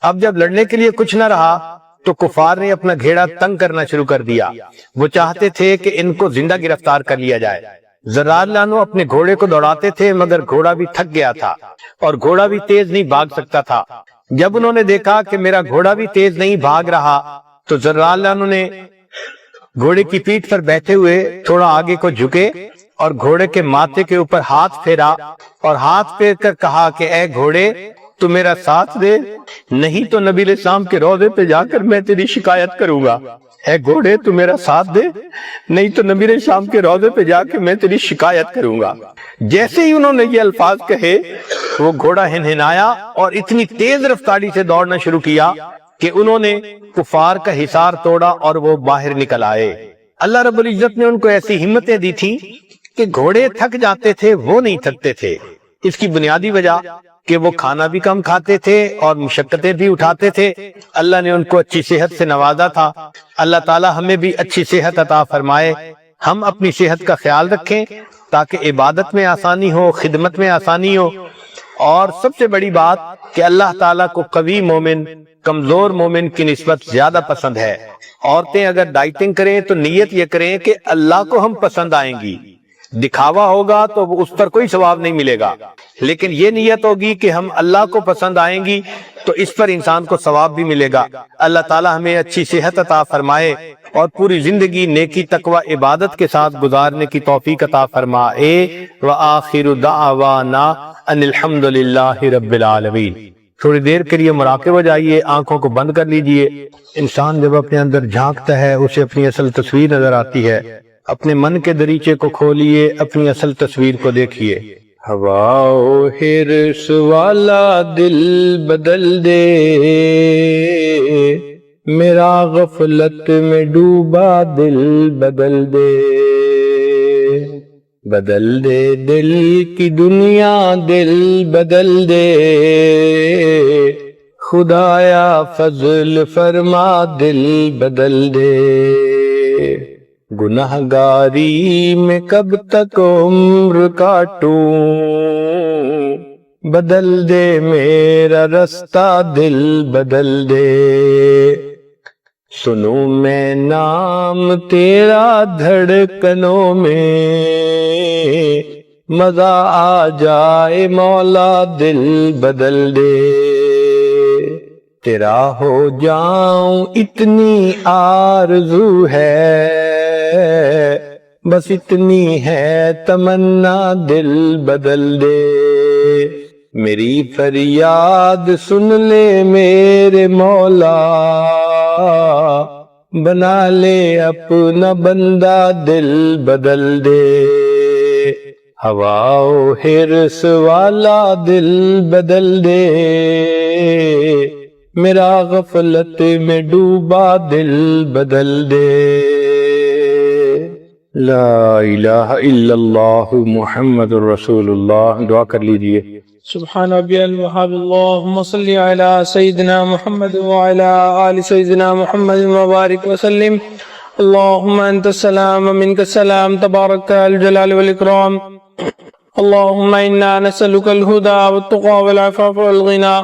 اب جب لڑنے کے لیے کچھ نہ رہا تو کفار نے اپنا گھیڑا تنگ کرنا شروع کر دیا. وہ چاہتے تھے کہ ان کو زندہ گرفتار کر لیا جائے. زرار عنہ اپنے گھوڑے کو دوڑاتے تھے مگر گھوڑا بھی تھک گیا تھا اور گھوڑا بھی تیز نہیں بھاگ سکتا تھا. جب انہوں نے دیکھا کہ میرا گھوڑا بھی تیز نہیں بھاگ رہا تو زرار عنہ نے گھوڑے کی پیٹھ پر بیٹھے ہوئے تھوڑا آگے کو جھکے اور گھوڑے کے ماتھے کے اوپر ہاتھ پھیرا اور ہاتھ پھیر کر کہا کہ اے گھوڑے تو میرا ساتھ دے, نہیں تو نبی علیہ السلام کے روضے پہ جا کر میں تیری شکایت کروں گا. اے گھوڑے تو میرا ساتھ دے, نہیں تو نبی علیہ السلام کے روضے پہ جا کے میں تیری شکایت کروں گا. جیسے ہی انہوں نے یہ الفاظ کہے وہ گھوڑا ہنہنایا اور اتنی تیز رفتاری سے دوڑنا شروع کیا کہ انہوں نے کفار کا حصار توڑا اور وہ باہر نکل آئے. اللہ رب العزت نے ان کو ایسی ہمتیں دی تھی کہ گھوڑے تھک جاتے تھے, وہ نہیں تھکتے تھے. اس کی بنیادی وجہ کہ وہ کھانا بھی کم کھاتے تھے اور مشقتیں بھی اٹھاتے تھے، اللہ نے ان کو اچھی صحت سے نوازا تھا۔ اللہ تعالی ہمیں بھی اچھی صحت عطا فرمائے، ہم اپنی صحت کا خیال رکھیں تاکہ عبادت میں آسانی ہو، خدمت میں آسانی ہو۔ اور سب سے بڑی بات کہ اللہ تعالیٰ کو قوی مومن کمزور مومن کی نسبت زیادہ پسند ہے۔ عورتیں اگر ڈائٹنگ کریں تو نیت یہ کریں کہ اللہ کو ہم پسند آئیں گی، دکھاوا ہوگا تو اس پر کوئی ثواب نہیں ملے گا، لیکن یہ نیت ہوگی کہ ہم اللہ کو پسند آئیں گی تو اس پر انسان کو ثواب بھی ملے گا۔ اللہ تعالی ہمیں اچھی صحت عطا فرمائے اور پوری زندگی نیکی تقوی عبادت کے ساتھ گزارنے کی توفیق عطا فرمائے۔ وآخر دعوانا ان الحمد للہ رب العالمین۔ تھوڑی دیر کے لیے مراقبہ جائیے، آنکھوں کو بند کر لیجئے۔ انسان جب اپنے اندر جھانکتا ہے اسے اپنی اصل تصویر نظر آتی ہے۔ اپنے من کے دریچے کو کھولیے، اپنی اصل تصویر کو دیکھیے۔ ہوا و حرص والا دل بدل دے، میرا غفلت میں ڈوبا دل بدل دے، بدل دے دل کی دنیا دل بدل دے، خدایا فضل فرما دل بدل دے، گنہگاری میں کب تک عمر کاٹوں، بدل دے میرا رستہ دل بدل دے، سنوں میں نام تیرا دھڑکنوں میں، مزہ آ جائے مولا دل بدل دے، تیرا ہو جاؤں اتنی آرزو ہے، بس اتنی ہے تمنا دل بدل دے، میری فریاد سن لے میرے مولا، بنا لے اپنا بندہ دل بدل دے، ہوا و حرص والا دل بدل دے، میرا غفلت میں ڈوبا دل بدل دے، لا الہ الا اللہ محمد الرسول اللہ۔ دعا کر لیجئے۔ سبحان ربی الوہاب، اللہم صلی علی سیدنا محمد وعلی آل سیدنا محمد وبارک وسلم۔ اللہم انت السلام ومنک السلام، تبارک الجلال والاکرام۔ اللہم انا نسألک الہدى والتقى والعفاف والغنى۔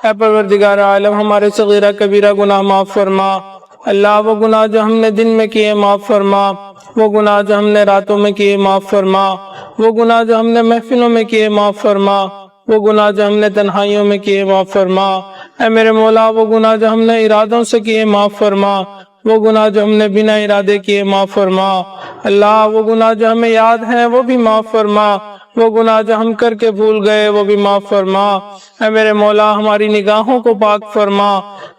اے پروردگار عالم، ہمارے صغیرہ کبیرہ گناہ معاف فرما۔ اللہ وہ گناہ جو ہم نے دن میں کیے معاف فرما، وہ گناہ جو ہم نے راتوں میں کیے معاف فرما، وہ گناہ جو ہم نے محفلوں میں کیے معاف فرما، وہ گناہ جو ہم نے تنہائیوں میں کیے معاف فرما۔ اے میرے مولا، وہ گناہ جو ہم نے ارادوں سے کیے معاف فرما، وہ گناہ جو ہم نے بنا ارادے کیے معاف فرما۔ اللہ وہ گناہ جو ہمیں یاد ہیں وہ بھی معاف فرما، وہ گناہ جو ہم کر کے بھول گئے وہ بھی معاف فرما۔ اے میرے مولا، ہماری نگاہوں کو پاک فرما،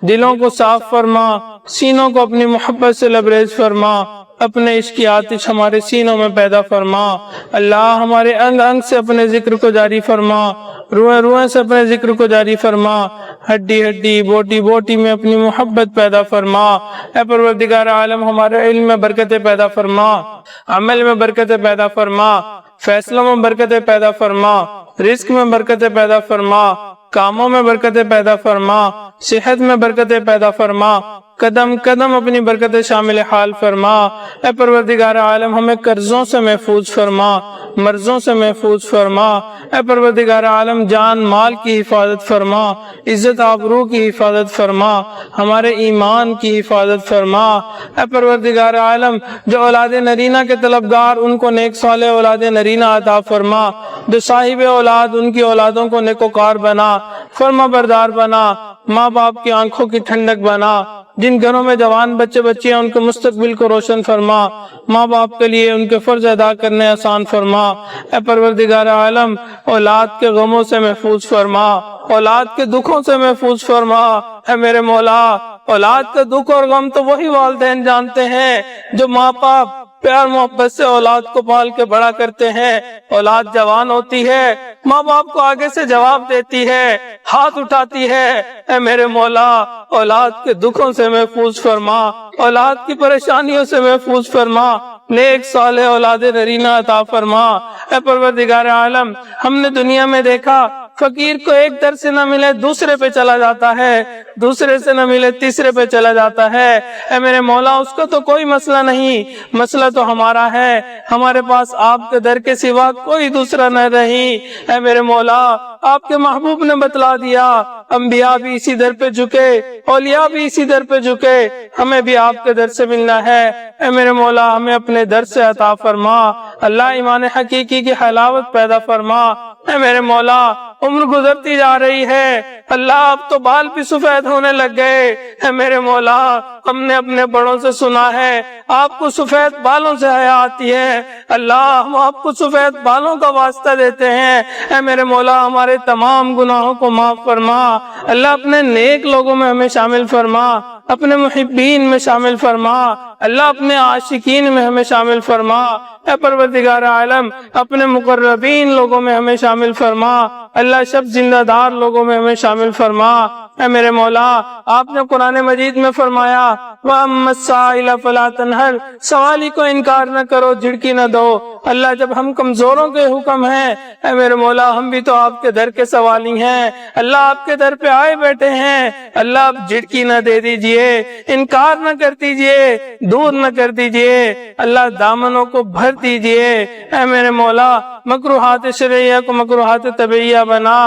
دلوں کو صاف فرما، سینوں کو اپنی محبت سے لبریز فرما، اپنے عشق کی آتش ہمارے سینوں میں پیدا فرما۔ اللہ ہمارے انگ انگ سے اپنے ذکر کو جاری فرما، روئے روئے سے اپنے ذکر کو جاری فرما، ہڈی ہڈی بوٹی بوٹی میں اپنی محبت پیدا فرما۔ اے پروردگار عالم، ہمارے علم میں برکتیں پیدا فرما، عمل میں برکتیں پیدا فرما، فیصلوں میں برکتیں پیدا فرما، رزق میں برکتیں پیدا فرما، کاموں میں برکتیں پیدا فرما، صحت میں برکتیں پیدا فرما، قدم قدم اپنی برکتیں شامل حال فرما۔ اے پروردگار عالم، ہمیں قرضوں سے محفوظ فرما، مرضوں سے محفوظ فرما۔ اے پروردگار عالم، جان مال کی حفاظت فرما، عزت آبرو کی حفاظت فرما، ہمارے ایمان کی حفاظت فرما۔ اے پروردگار عالم، جو اولاد نرینہ کے طلبگار ان کو نیک صالح اولاد نرینہ عطا فرما، جو صاحب اولاد ان کی اولادوں کو نیکوکار بنا، فرما بردار بنا، ماں باپ کی آنکھوں کی ٹھنڈک بنا، جن گھروں میں جوان بچے بچیاں ان کے مستقبل کو روشن فرما، ماں باپ کے لیے ان کے فرض ادا کرنے آسان فرما۔ اے پروردگار عالم، اولاد کے غموں سے محفوظ فرما، اولاد کے دکھوں سے محفوظ فرما۔ اے میرے مولا، اولاد کے دکھ اور غم تو وہی والدین جانتے ہیں جو ماں باپ پیار محبت سے اولاد کو پال کے بڑا کرتے ہیں۔ اولاد جوان ہوتی ہے، ماں باپ کو آگے سے جواب دیتی ہے، ہاتھ اٹھاتی ہے۔ اے میرے مولا، اولاد کے دکھوں سے محفوظ فرما، اولاد کی پریشانیوں سے محفوظ فرما، نیک صالح اولاد نرینہ عطا فرما۔ اے پروردگار عالم، ہم نے دنیا میں دیکھا فقیر کو ایک در سے نہ ملے دوسرے پہ چلا جاتا ہے، دوسرے سے نہ ملے تیسرے پہ چلا جاتا ہے۔ اے میرے مولا اس کو تو کوئی مسئلہ نہیں، مسئلہ تو ہمارا ہے، ہمارے پاس آپ کے در کے سوا کوئی دوسرا نہ رہی۔ اے میرے مولا آپ کے محبوب نے بتلا دیا، انبیاء بھی اسی در پہ جھکے، اولیاء بھی اسی در پہ جھکے، ہمیں بھی آپ کے در سے ملنا ہے۔ اے میرے مولا ہمیں اپنے در سے عطا فرما، اللہ ایمان حقیقی کی حلاوت پیدا فرما۔ اے میرے مولا عمر گزرتی جا رہی ہے، اللہ اب تو بال بھی سفید ہونے لگ گئے۔ اے میرے مولا ہم نے اپنے بڑوں سے سنا ہے آپ کو سفید بالوں سے حیا آتی ہے، اللہ ہم آپ کو سفید بالوں کا واسطہ دیتے ہیں۔ اے میرے مولا ہمارے تمام گناہوں کو معاف فرما، اللہ اپنے نیک لوگوں میں ہمیں شامل فرما، اپنے محبین میں شامل فرما، اللہ اپنے عاشقین میں ہمیں شامل فرما۔ اے پروردگار عالم اپنے مقربین لوگوں میں ہمیں شامل فرما، اللہ شب زندہ دار لوگوں میں ہمیں شامل فرما۔ اے میرے مولا آپ نے قرآن مجید میں فرمایا وَأَمَّا السَّائِلَ فَلَا تَنْهَرْ، سوالی کو انکار نہ کرو، جھڑکی نہ دو۔ اللہ جب ہم کمزوروں کے حکم ہیں، اے میرے مولا ہم بھی تو آپ کے در کے سوالی ہیں، اللہ آپ کے در پہ آئے بیٹھے ہیں، اللہ آپ جھڑکی نہ دے دیجئے، انکار نہ کر دیجئے، دور نہ کر دیجئے، اللہ دامنوں کو بھر دیجئے۔ اے میرے مولا مکروہات شرعیہ کو مکروہات طبیعیہ بنا،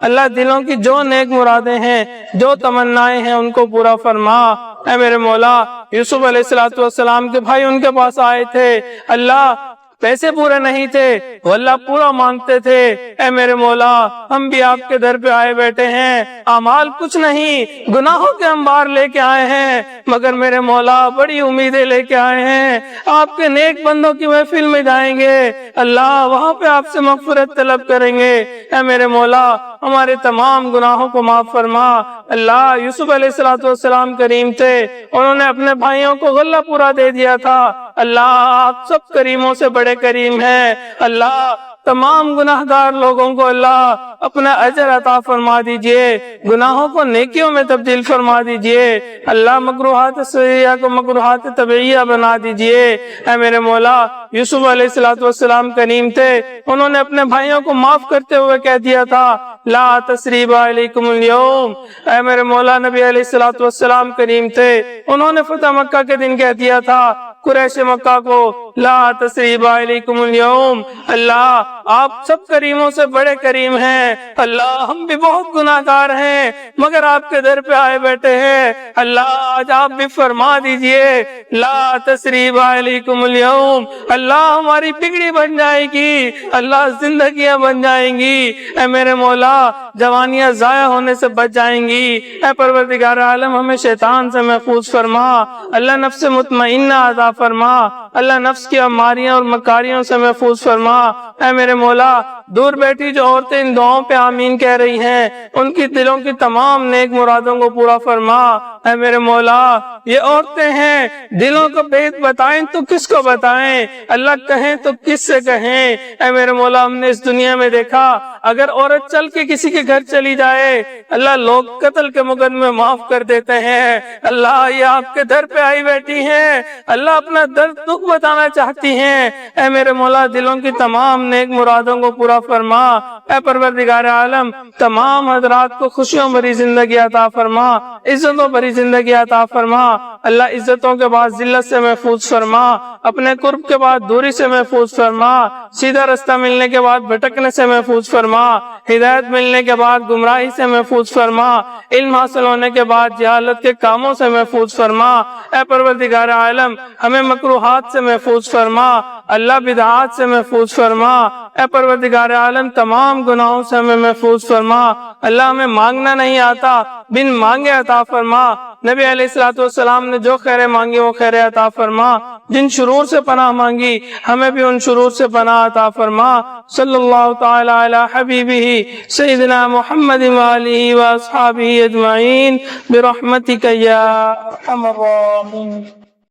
اللہ دلوں کی جو نیک مرادیں ہیں، جو تمنائیں ہیں ان کو پورا فرما۔ اے میرے مولا یوسف علیہ السلام کے بھائی ان کے پاس آئے تھے، اللہ پیسے پورے نہیں تھے وہ اللہ پورا مانگتے تھے۔ اے میرے مولا ہم بھی آپ کے در پہ آئے بیٹھے ہیں، اعمال کچھ نہیں، گناہوں کے انبار لے کے آئے ہیں، مگر میرے مولا بڑی امیدیں لے کے آئے ہیں، آپ کے نیک بندوں کی محفل میں جائیں گے، اللہ وہاں پہ آپ سے مغفرت طلب کریں گے۔ اے میرے مولا ہمارے تمام گناہوں کو معاف فرما۔ اللہ یوسف علیہ السلام کریم تھے، انہوں نے اپنے بھائیوں کو غلہ پورا دے دیا تھا، اللہ آپ سب کریموں سے بڑے کریم ہیں، اللہ تمام گناہگار لوگوں کو اللہ اپنا اجر عطا فرما دیجئے، گناہوں کو نیکیوں میں تبدیل فرما دیجئے، اللہ مکروہات شرعیہ کو مکروہات طبیعیہ بنا دیجئے۔ اے میرے مولا یوسف علیہ السلام کریم تھے، انہوں نے اپنے بھائیوں کو معاف کرتے ہوئے کہہ دیا تھا لا تثریب علیکم اليوم۔ اے میرے مولا نبی علیہ السلام کریم تھے، انہوں نے فتح مکہ کے دن کہہ دیا تھا قریش مکہ کو لا تثریب علیکم اليوم، اللہ آپ سب کریموں سے بڑے کریم ہیں، اللہ ہم بھی بہت گناہگار ہیں مگر آپ کے در پہ آئے بیٹھے ہیں، اللہ آج آپ بھی فرما دیجئے لا تثریب علیکم اليوم، اللہ ہماری بگڑی بن جائے گی، اللہ زندگیاں بن جائیں گی، اے میرے مولا جوانیاں ضائع ہونے سے بچ جائیں گی۔ اے پروردگار عالم ہمیں شیطان سے محفوظ فرما، اللہ نفس مطمئنہ عطا فرما، اللہ نفس کی اماریاں اور مکاریوں سے محفوظ فرما۔ اے میرے مولا دور بیٹھی جو عورتیں ان دعاؤں پہ آمین کہہ رہی ہیں، ان کی دلوں کی تمام نیک مرادوں کو پورا فرما۔ اے میرے مولا یہ عورتیں ہیں، دلوں کو بید بتائیں تو کس کو بتائیں، اللہ کہیں تو کس سے کہیں۔ اے میرے مولا ہم نے اس دنیا میں دیکھا اگر عورت چل کے کسی کے گھر چلی جائے، اللہ لوگ قتل کے مقدمے معاف کر دیتے ہیں، اللہ یہ آپ کے در پہ آئی بیٹھی ہیں، اللہ اپنا درد دکھ بتانا چاہتی ہیں، اے میرے مولا دلوں کی تمام نیک مرادوں کو پورا فرما۔ اے پروردگار عالم تمام حضرات کو خوشیوں بھری زندگی عطا فرما، عزتوں بھری زندگی عطا فرما، اللہ عزتوں کے بعد ذلت سے محفوظ فرما، اپنے قرب کے بعد دوری سے محفوظ فرما، سیدھا رستہ ملنے کے بعد بھٹکنے سے محفوظ فرما، ہدایت ملنے کے بعد گمراہی سے محفوظ فرما، علم حاصل ہونے کے بعد جہالت کے کاموں سے محفوظ فرما۔ اے پروردگار عالم ہمیں مکروہات سے محفوظ فرما، اللہ بدعات سے محفوظ فرما، اے پروردگار عالم تمام گناہوں سے ہمیں محفوظ فرما، اللہ ہمیں مانگنا نہیں آتا بن مانگے عطا فرما، نبی علیہ السلام نے جو خیر مانگی وہ خیر عطا فرما، جن شرور سے پناہ مانگی ہمیں بھی ان شرور سے پناہ عطا فرما۔ صلی اللہ تعالی علی حبیبہ سیدنا محمد وآلہ واصحابہ اجمعین برحمتک یا ارحم الراحمین۔